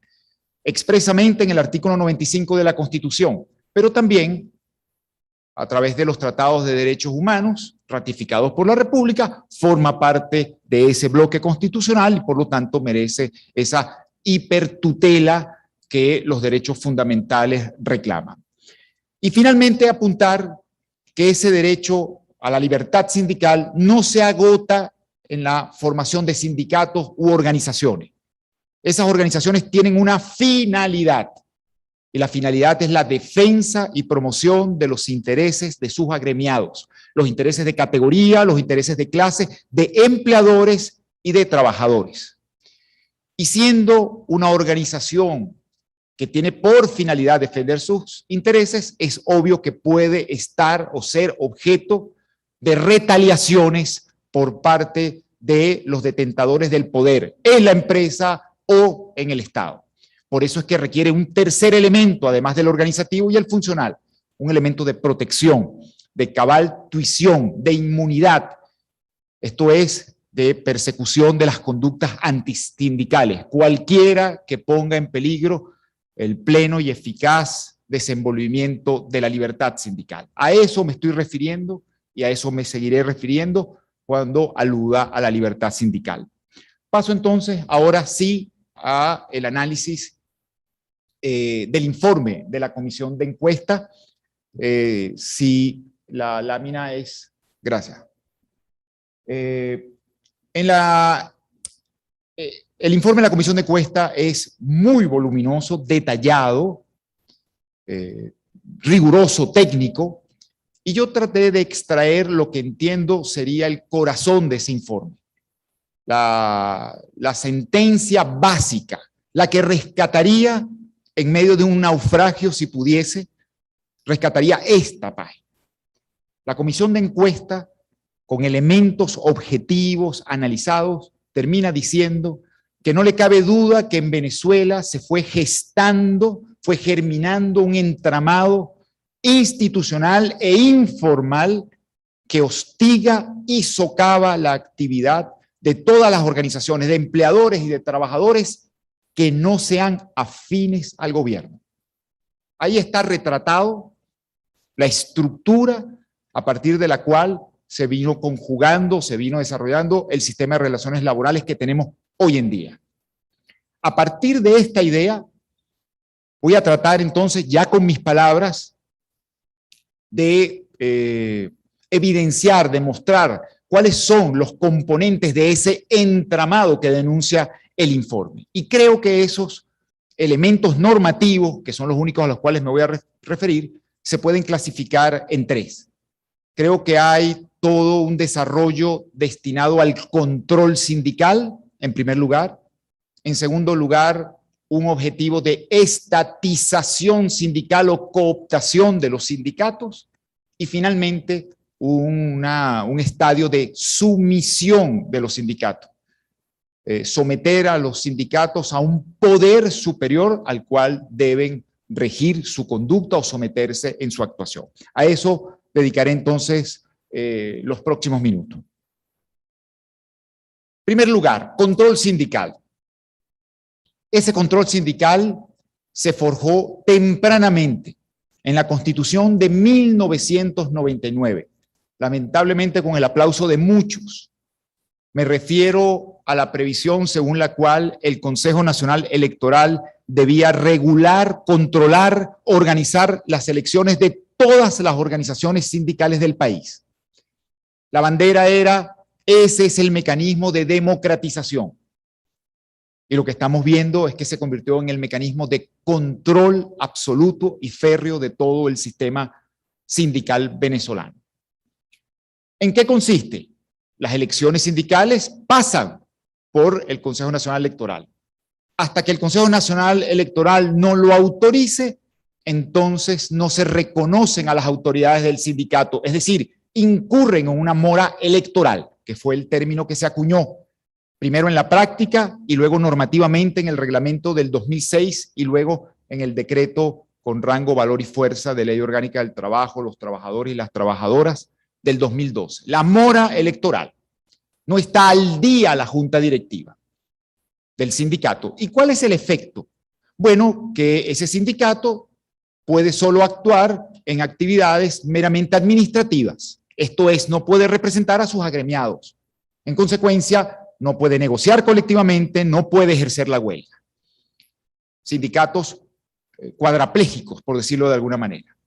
expresamente en el artículo 95 de la Constitución, pero también a través de los tratados de derechos humanos ratificados por la República, forma parte de ese bloque constitucional y por lo tanto merece esa hipertutela que los derechos fundamentales reclaman. Y finalmente apuntar que ese derecho a la libertad sindical no se agota en la formación de sindicatos u organizaciones. Esas organizaciones tienen una finalidad, y la finalidad es la defensa y promoción de los intereses de sus agremiados, los intereses de categoría, los intereses de clase, de empleadores y de trabajadores. Y siendo una organización que tiene por finalidad defender sus intereses, es obvio que puede estar o ser objeto de retaliaciones por parte de los detentadores del poder en la empresa o en el Estado. Por eso es que requiere un tercer elemento, además del organizativo y el funcional, un elemento de protección, de cabal tuición, de inmunidad. Esto es, de persecución de las conductas antisindicales, cualquiera que ponga en peligro el pleno y eficaz desenvolvimiento de la libertad sindical. A eso me estoy refiriendo y a eso me seguiré refiriendo cuando aluda a la libertad sindical. Paso entonces, ahora sí, a el análisis del informe de la comisión de encuesta. Si la lámina es... Gracias. El informe de la comisión de encuesta es muy voluminoso, detallado, riguroso, técnico, y yo traté de extraer lo que entiendo sería el corazón de ese informe. La sentencia básica, la que rescataría en medio de un naufragio, si pudiese, rescataría esta página. La comisión de encuesta, con elementos objetivos, analizados, termina diciendo que no le cabe duda que en Venezuela se fue gestando, fue germinando un entramado institucional e informal que hostiga y socava la actividad de todas las organizaciones de empleadores y de trabajadores que no sean afines al gobierno. Ahí está retratado la estructura a partir de la cual se vino conjugando, se vino desarrollando el sistema de relaciones laborales que tenemos hoy en día. A partir de esta idea, voy a tratar entonces, ya con mis palabras, de evidenciar, demostrar cuáles son los componentes de ese entramado que denuncia el informe. Y creo que esos elementos normativos, que son los únicos a los cuales me voy a referir, se pueden clasificar en tres. Creo que hay todo un desarrollo destinado al control sindical, en primer lugar. En segundo lugar, un objetivo de estatización sindical o cooptación de los sindicatos. Y finalmente, un estadio de sumisión de los sindicatos. Someter a los sindicatos a un poder superior al cual deben regir su conducta o someterse en su actuación. A eso dedicaré entonces los próximos minutos. En primer lugar, control sindical. Ese control sindical se forjó tempranamente en la Constitución de 1999, lamentablemente con el aplauso de muchos. Me refiero a la previsión según la cual el Consejo Nacional Electoral debía regular, controlar, organizar las elecciones de todas las organizaciones sindicales del país. La bandera era, ese es el mecanismo de democratización. Y lo que estamos viendo es que se convirtió en el mecanismo de control absoluto y férreo de todo el sistema sindical venezolano. ¿En qué consiste? Las elecciones sindicales pasan por el Consejo Nacional Electoral. Hasta que el Consejo Nacional Electoral no lo autorice, entonces no se reconocen a las autoridades del sindicato, es decir, incurren en una mora electoral, que fue el término que se acuñó, primero en la práctica y luego normativamente en el reglamento del 2006 y luego en el decreto con rango, valor y fuerza de Ley Orgánica del Trabajo, los trabajadores y las trabajadoras del 2012. La mora electoral. No está al día la junta directiva del sindicato. ¿Y cuál es el efecto? Bueno, que ese sindicato puede solo actuar en actividades meramente administrativas. Esto es, no puede representar a sus agremiados. En consecuencia, no puede negociar colectivamente, no puede ejercer la huelga. Sindicatos cuadraplégicos, por decirlo de alguna manera.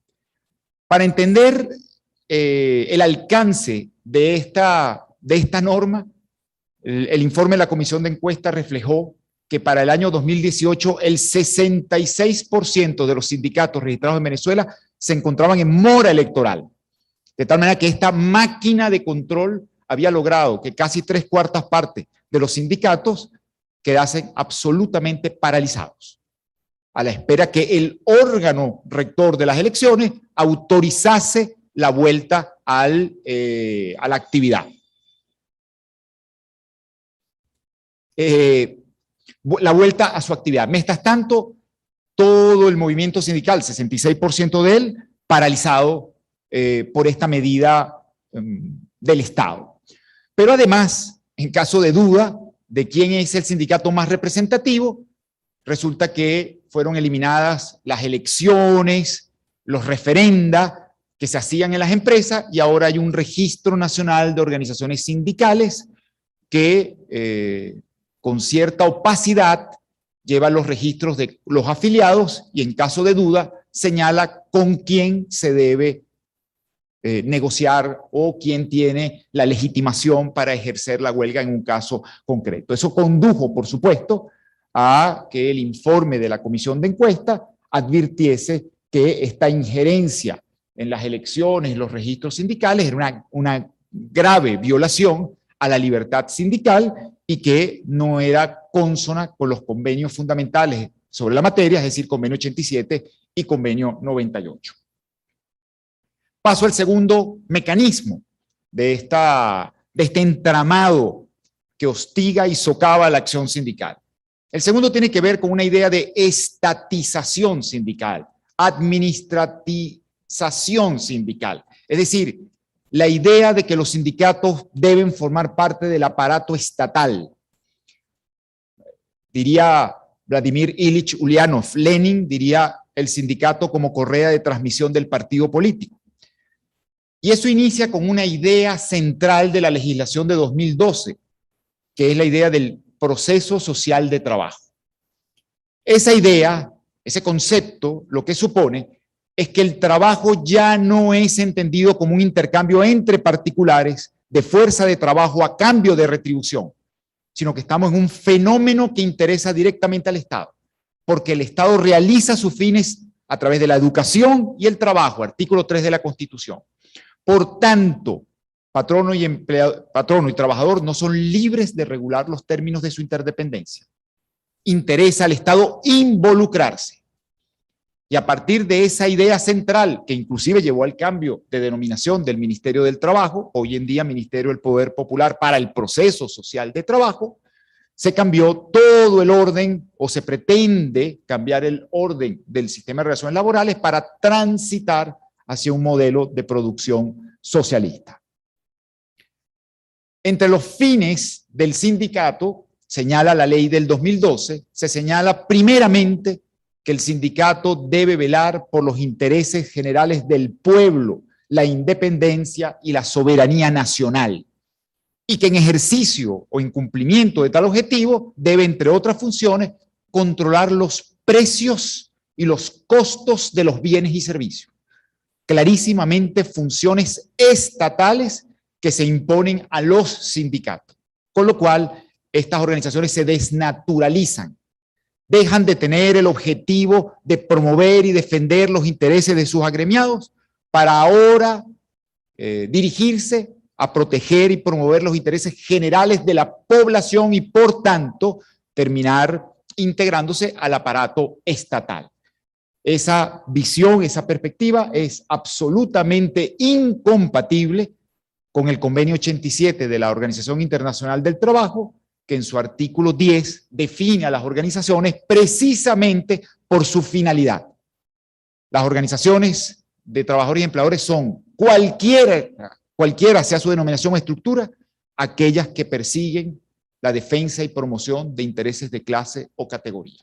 Para entender el alcance de esta norma, el informe de la Comisión de Encuesta reflejó que para el año 2018 el 66% de los sindicatos registrados en Venezuela se encontraban en mora electoral. De tal manera que esta máquina de control había logrado que casi 3/4 partes de los sindicatos quedasen absolutamente paralizados, a la espera que el órgano rector de las elecciones autorizase la vuelta a la actividad. La vuelta a su actividad. Mientras tanto, todo el movimiento sindical, 66% de él, paralizado por esta medida del Estado. Pero además, en caso de duda de quién es el sindicato más representativo, resulta que fueron eliminadas las elecciones, los referenda que se hacían en las empresas y ahora hay un registro nacional de organizaciones sindicales que con cierta opacidad lleva los registros de los afiliados y en caso de duda señala con quién se debe negociar o quién tiene la legitimación para ejercer la huelga en un caso concreto. Eso condujo, por supuesto, a que el informe de la Comisión de Encuesta advirtiese que esta injerencia en las elecciones, los registros sindicales, era una grave violación a la libertad sindical y que no era consona con los convenios fundamentales sobre la materia, es decir, convenio 87 y convenio 98. Paso al segundo mecanismo de este entramado que hostiga y socava la acción sindical. El segundo tiene que ver con una idea de estatización sindical, administratización sindical, es decir, la idea de que los sindicatos deben formar parte del aparato estatal. Diría Vladimir Ilich Ulyanov, Lenin diría el sindicato como correa de transmisión del partido político. Y eso inicia con una idea central de la legislación de 2012, que es la idea del proceso social de trabajo. Esa idea, ese concepto, lo que supone es que el trabajo ya no es entendido como un intercambio entre particulares de fuerza de trabajo a cambio de retribución, sino que estamos en un fenómeno que interesa directamente al Estado, porque el Estado realiza sus fines a través de la educación y el trabajo, artículo 3 de la Constitución. Por tanto, patrono y trabajador no son libres de regular los términos de su interdependencia. Interesa al Estado involucrarse. Y a partir de esa idea central, que inclusive llevó al cambio de denominación del Ministerio del Trabajo, hoy en día Ministerio del Poder Popular para el Proceso Social de Trabajo, se cambió todo el orden, o se pretende cambiar el orden del sistema de relaciones laborales para transitar hacia un modelo de producción socialista. Entre los fines del sindicato, señala la ley del 2012, se señala primeramente que el sindicato debe velar por los intereses generales del pueblo, la independencia y la soberanía nacional, y que en ejercicio o en cumplimiento de tal objetivo debe, entre otras funciones, controlar los precios y los costos de los bienes y servicios. Clarísimamente funciones estatales que se imponen a los sindicatos, con lo cual estas organizaciones se desnaturalizan, dejan de tener el objetivo de promover y defender los intereses de sus agremiados para ahora dirigirse a proteger y promover los intereses generales de la población y, por tanto, terminar integrándose al aparato estatal. Esa visión, esa perspectiva es absolutamente incompatible con el Convenio 87 de la Organización Internacional del Trabajo, que en su artículo 10 define a las organizaciones precisamente por su finalidad. Las organizaciones de trabajadores y empleadores son cualquiera sea su denominación o estructura, aquellas que persiguen la defensa y promoción de intereses de clase o categoría.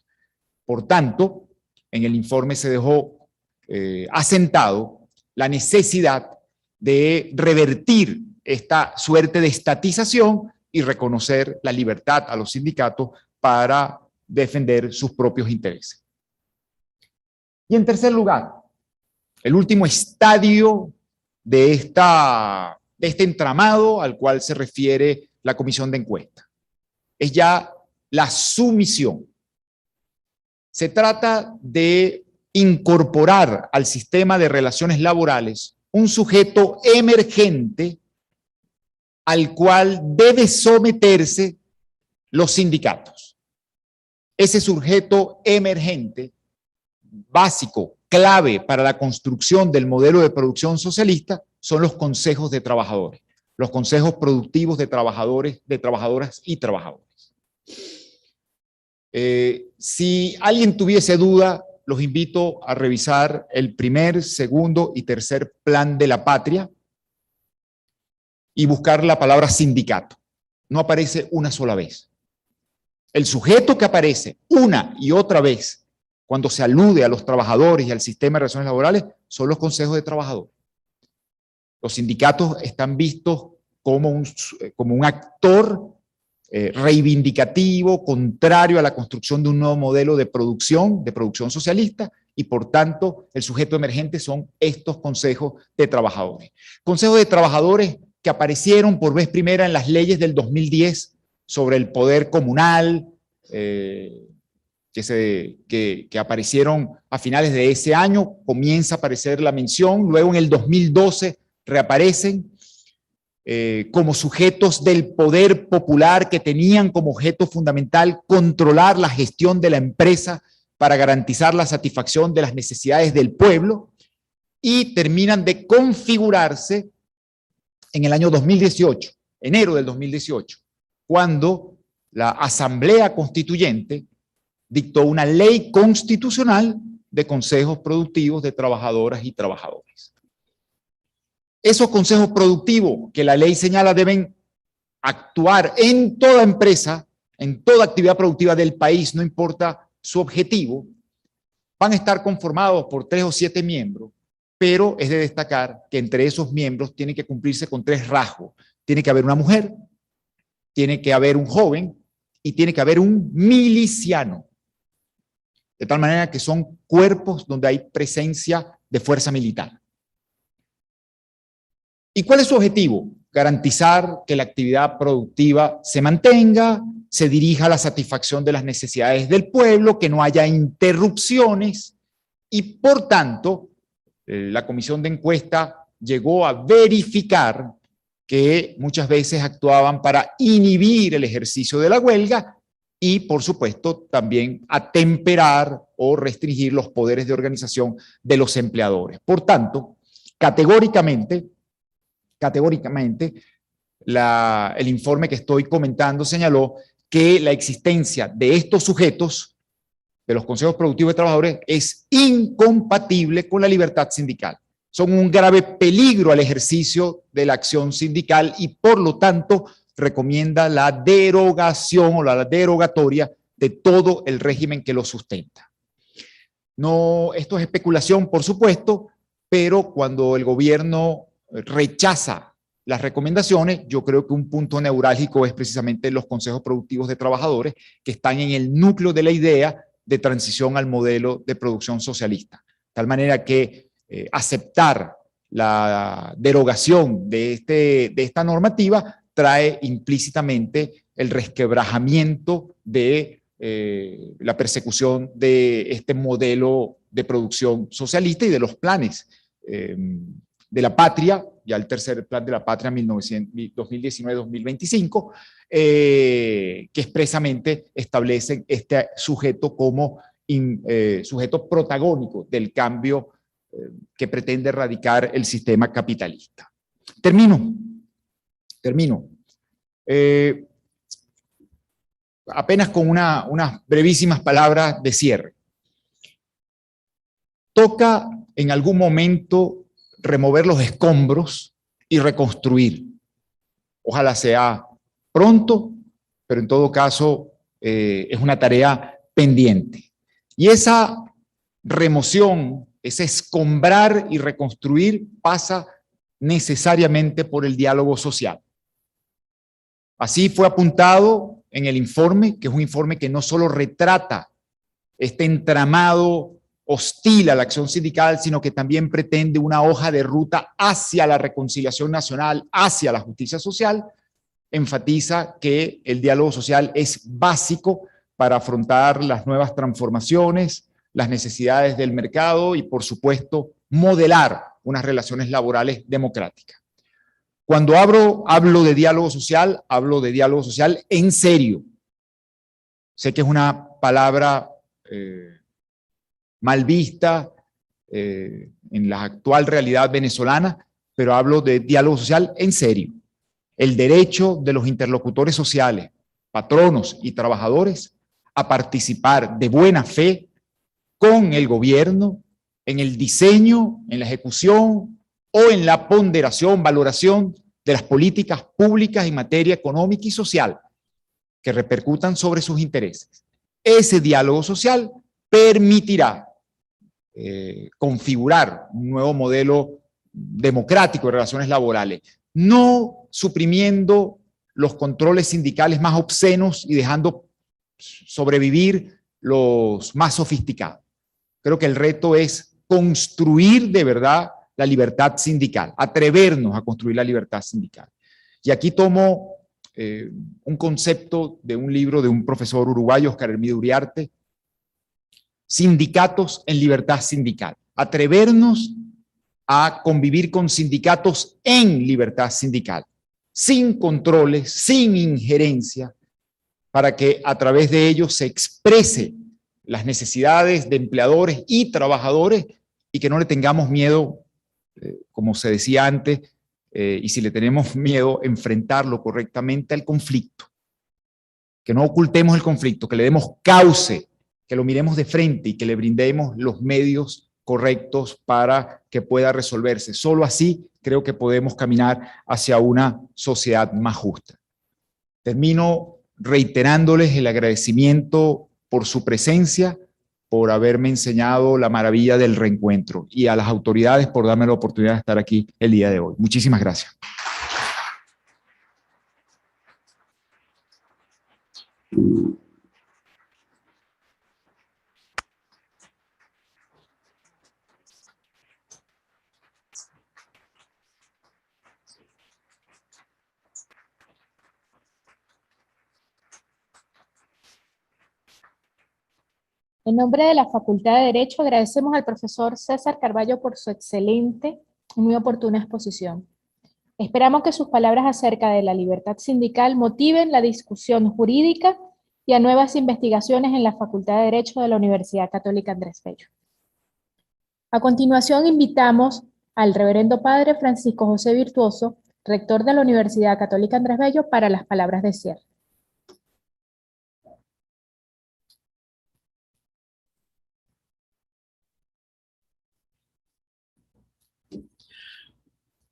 Por tanto, en el informe se dejó asentado la necesidad de revertir esta suerte de estatización y reconocer la libertad a los sindicatos para defender sus propios intereses. Y en tercer lugar, el último estadio de este entramado al cual se refiere la comisión de encuesta es ya la sumisión. Se trata de incorporar al sistema de relaciones laborales un sujeto emergente al cual debe someterse los sindicatos. Ese sujeto emergente, básico, clave para la construcción del modelo de producción socialista, son los consejos de trabajadores, los consejos productivos de trabajadores, de trabajadoras y trabajadores. Si alguien tuviese duda, los invito a revisar el primer, segundo y tercer plan de la patria y buscar la palabra sindicato. No aparece una sola vez. El sujeto que aparece una y otra vez cuando se alude a los trabajadores y al sistema de relaciones laborales son los consejos de trabajadores. Los sindicatos están vistos como un actor reivindicativo, contrario a la construcción de un nuevo modelo de producción socialista, y por tanto el sujeto emergente son estos consejos de trabajadores. Consejos de trabajadores que aparecieron por vez primera en las leyes del 2010 sobre el poder comunal, que aparecieron a finales de ese año, comienza a aparecer la mención, luego en el 2012 reaparecen como sujetos del poder popular que tenían como objeto fundamental controlar la gestión de la empresa para garantizar la satisfacción de las necesidades del pueblo, y terminan de configurarse en el año 2018, enero del 2018, cuando la Asamblea Constituyente dictó una ley constitucional de consejos productivos de trabajadoras y trabajadores. Esos consejos productivos que la ley señala deben actuar en toda empresa, en toda actividad productiva del país, no importa su objetivo, van a estar conformados por 3 o 7 miembros, pero es de destacar que entre esos miembros tiene que cumplirse con 3 rasgos. Tiene que haber una mujer, tiene que haber un joven y tiene que haber un miliciano. de tal manera que son cuerpos donde hay presencia de fuerza militar. ¿Y cuál es su objetivo? Garantizar que la actividad productiva se mantenga, se dirija a la satisfacción de las necesidades del pueblo, que no haya interrupciones y, por tanto, la comisión de encuesta llegó a verificar que muchas veces actuaban para inhibir el ejercicio de la huelga y, por supuesto, también atemperar o restringir los poderes de organización de los empleadores. Por tanto, categóricamente, el informe que estoy comentando señaló que la existencia de estos sujetos, de los consejos productivos de trabajadores, es incompatible con la libertad sindical. Son un grave peligro al ejercicio de la acción sindical y, por lo tanto, recomienda la derogación o la derogatoria de todo el régimen que lo sustenta. No, esto es especulación, por supuesto, pero cuando el gobierno rechaza las recomendaciones, yo creo que un punto neurálgico es precisamente los consejos productivos de trabajadores, que están en el núcleo de la idea de transición al modelo de producción socialista. De tal manera que aceptar la derogación de esta normativa trae implícitamente el resquebrajamiento de la persecución de este modelo de producción socialista y de los planes de la patria, ya el tercer plan de la patria 2019-2025, que expresamente establecen este sujeto como sujeto protagónico del cambio que pretende erradicar el sistema capitalista. Termino. Apenas con unas brevísimas palabras de cierre. Toca en algún momento remover los escombros y reconstruir. Ojalá sea pronto, pero en todo caso es una tarea pendiente. Y esa remoción, ese escombrar y reconstruir pasa necesariamente por el diálogo social. Así fue apuntado en el informe, que es un informe que no solo retrata este entramado hostil a la acción sindical, sino que también pretende una hoja de ruta hacia la reconciliación nacional, hacia la justicia social. Enfatiza que el diálogo social es básico para afrontar las nuevas transformaciones, las necesidades del mercado y, por supuesto, modelar unas relaciones laborales democráticas. Cuando hablo de diálogo social en serio. Sé que es una palabra mal vista en la actual realidad venezolana, pero hablo de diálogo social en serio. El derecho de los interlocutores sociales, patronos y trabajadores a participar de buena fe con el gobierno en el diseño, en la ejecución o en la ponderación, valoración de las políticas públicas en materia económica y social que repercutan sobre sus intereses. Ese diálogo social permitirá configurar un nuevo modelo democrático de relaciones laborales, no suprimiendo los controles sindicales más obscenos y dejando sobrevivir los más sofisticados. Creo que el reto es construir de verdad la libertad sindical, atrevernos a construir la libertad sindical. Y aquí tomo un concepto de un libro de un profesor uruguayo, Oscar Hermídez Uriarte, Sindicatos en libertad sindical. Atrevernos a convivir con sindicatos en libertad sindical, sin controles, sin injerencia, para que a través de ellos se exprese las necesidades de empleadores y trabajadores y que no le tengamos miedo, como se decía antes, y si le tenemos miedo, enfrentarlo correctamente al conflicto. Que no ocultemos el conflicto, que le demos cauce, que lo miremos de frente y que le brindemos los medios correctos para que pueda resolverse. Solo así creo que podemos caminar hacia una sociedad más justa. Termino reiterándoles el agradecimiento por su presencia, por haberme enseñado la maravilla del reencuentro y a las autoridades por darme la oportunidad de estar aquí el día de hoy. Muchísimas gracias. En nombre de la Facultad de Derecho, agradecemos al profesor César Carballo por su excelente y muy oportuna exposición. Esperamos que sus palabras acerca de la libertad sindical motiven la discusión jurídica y a nuevas investigaciones en la Facultad de Derecho de la Universidad Católica Andrés Bello. A continuación, invitamos al Reverendo Padre Francisco José Virtuoso, rector de la Universidad Católica Andrés Bello, para las palabras de cierre.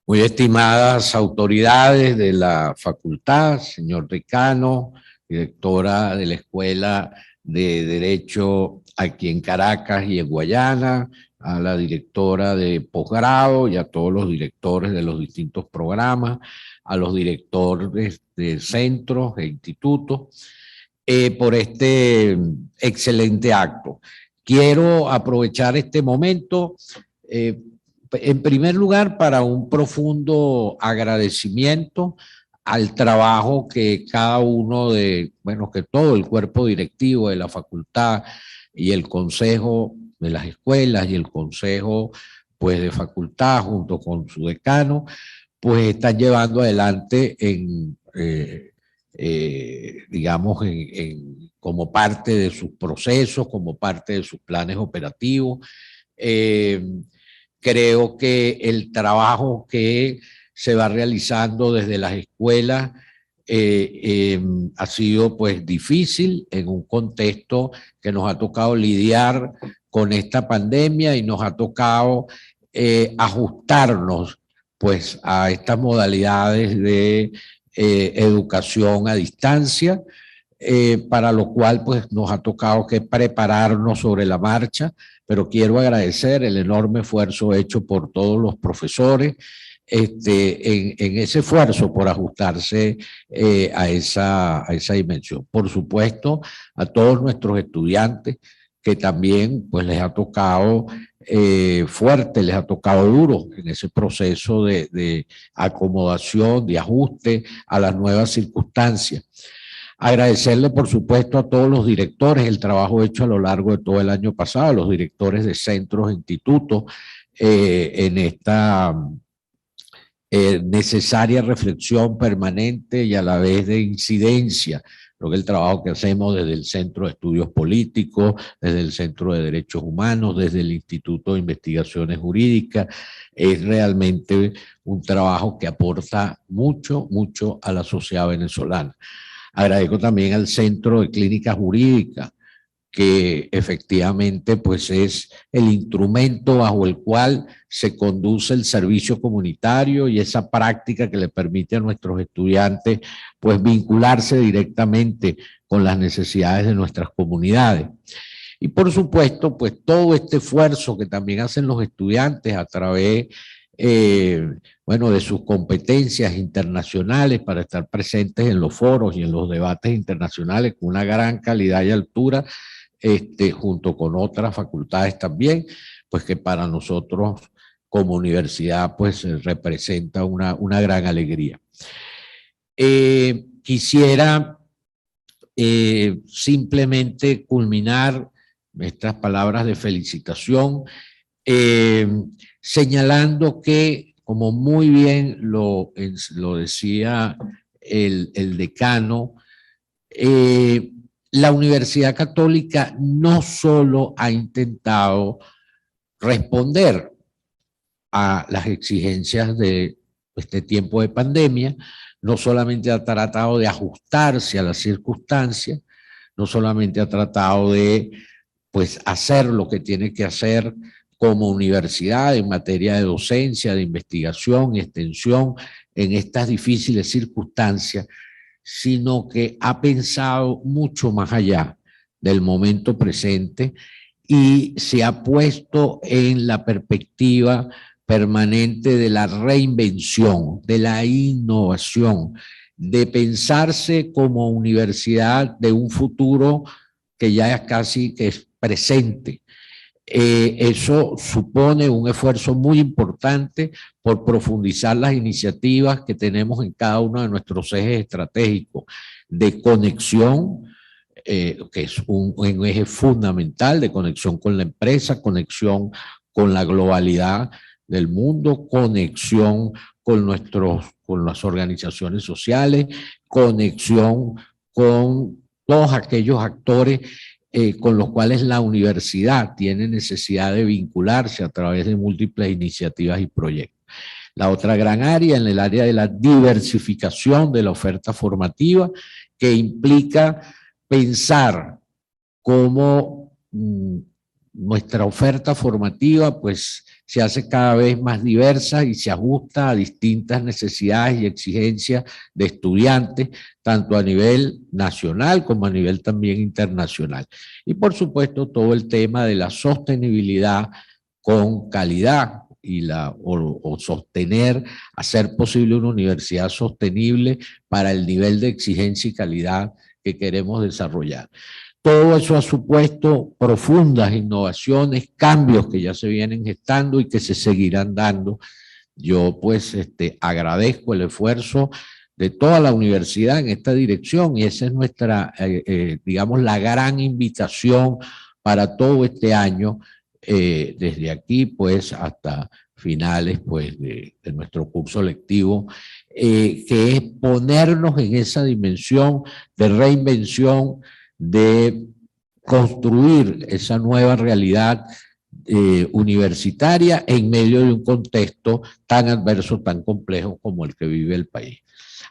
Muy estimadas autoridades de la facultad, señor decano, directora de la Escuela de Derecho aquí en Caracas y en Guayana, a la directora de posgrado y a todos los directores de los distintos programas, a los directores de centros e institutos, por este excelente acto. Quiero aprovechar este momento en primer lugar, para un profundo agradecimiento al trabajo que cada uno que todo el cuerpo directivo de la facultad y el consejo de las escuelas y el consejo pues de facultad junto con su decano, pues están llevando adelante como parte de sus procesos, como parte de sus planes operativos. Creo que el trabajo que se va realizando desde las escuelas ha sido pues difícil en un contexto que nos ha tocado lidiar con esta pandemia y nos ha tocado ajustarnos pues a estas modalidades de educación a distancia, para lo cual pues nos ha tocado que prepararnos sobre la marcha, pero quiero agradecer el enorme esfuerzo hecho por todos los profesores en ese esfuerzo por ajustarse a esa dimensión. Por supuesto, a todos nuestros estudiantes que también pues les ha tocado fuerte, les ha tocado duro en ese proceso de acomodación, de ajuste a las nuevas circunstancias. Agradecerle, por supuesto, a todos los directores el trabajo hecho a lo largo de todo el año pasado, a los directores de centros e institutos en esta necesaria reflexión permanente y a la vez de incidencia. Creo que el trabajo que hacemos desde el Centro de Estudios Políticos, desde el Centro de Derechos Humanos, desde el Instituto de Investigaciones Jurídicas, es realmente un trabajo que aporta mucho, mucho a la sociedad venezolana. Agradezco también al Centro de Clínica Jurídica, que efectivamente pues es el instrumento bajo el cual se conduce el servicio comunitario y esa práctica que le permite a nuestros estudiantes pues vincularse directamente con las necesidades de nuestras comunidades. Y por supuesto pues todo este esfuerzo que también hacen los estudiantes a través de sus competencias internacionales para estar presentes en los foros y en los debates internacionales con una gran calidad y altura, junto con otras facultades también, pues que para nosotros como universidad pues representa una gran alegría. Quisiera simplemente culminar estas palabras de felicitación señalando que, como muy bien lo decía el decano, la Universidad Católica no solo ha intentado responder a las exigencias de este tiempo de pandemia, no solamente ha tratado de ajustarse a las circunstancias, no solamente ha tratado de pues, hacer lo que tiene que hacer como universidad en materia de docencia, de investigación y extensión en estas difíciles circunstancias, sino que ha pensado mucho más allá del momento presente y se ha puesto en la perspectiva permanente de la reinvención, de la innovación, de pensarse como universidad de un futuro que ya es casi que es presente. Eso supone un esfuerzo muy importante por profundizar las iniciativas que tenemos en cada uno de nuestros ejes estratégicos de conexión, que es un eje fundamental de conexión con la empresa, conexión con la globalidad del mundo, conexión con las organizaciones sociales, conexión con todos aquellos actores con los cuales la universidad tiene necesidad de vincularse a través de múltiples iniciativas y proyectos. La otra gran área, en el área de la diversificación de la oferta formativa, que implica pensar cómo nuestra oferta formativa pues se hace cada vez más diversa y se ajusta a distintas necesidades y exigencias de estudiantes, tanto a nivel nacional como a nivel también internacional. Y por supuesto todo el tema de la sostenibilidad con calidad y o sostener, hacer posible una universidad sostenible para el nivel de exigencia y calidad que queremos desarrollar. Todo eso ha supuesto profundas innovaciones, cambios que ya se vienen gestando y que se seguirán dando. Yo pues agradezco el esfuerzo de toda la universidad en esta dirección y esa es nuestra, digamos, la gran invitación para todo este año, desde aquí pues hasta finales pues de nuestro curso lectivo, que es ponernos en esa dimensión de reinvención, de construir esa nueva realidad universitaria en medio de un contexto tan adverso, tan complejo como el que vive el país.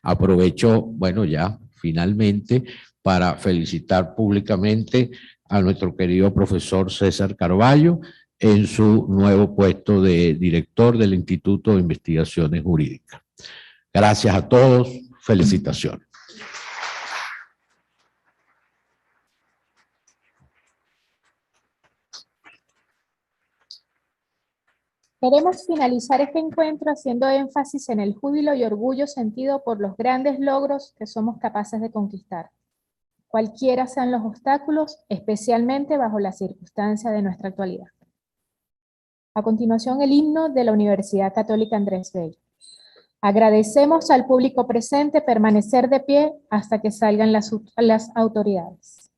Aprovecho, bueno, ya finalmente para felicitar públicamente a nuestro querido profesor César Carballo en su nuevo puesto de director del Instituto de Investigaciones Jurídicas. Gracias a todos, felicitaciones. Queremos finalizar este encuentro haciendo énfasis en el júbilo y orgullo sentido por los grandes logros que somos capaces de conquistar, cualquiera sean los obstáculos, especialmente bajo las circunstancias de nuestra actualidad. A continuación, el himno de la Universidad Católica Andrés Bello. Agradecemos al público presente permanecer de pie hasta que salgan las autoridades.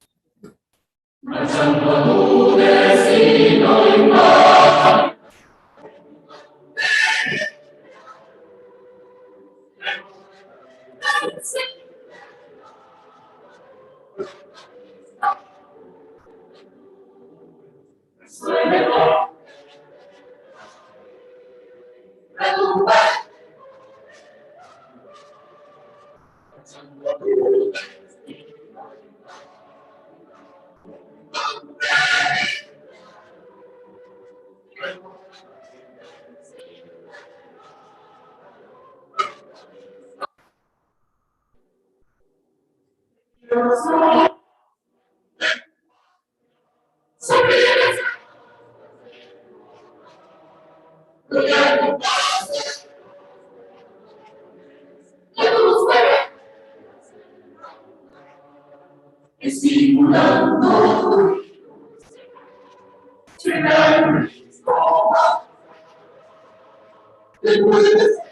Estimulando, después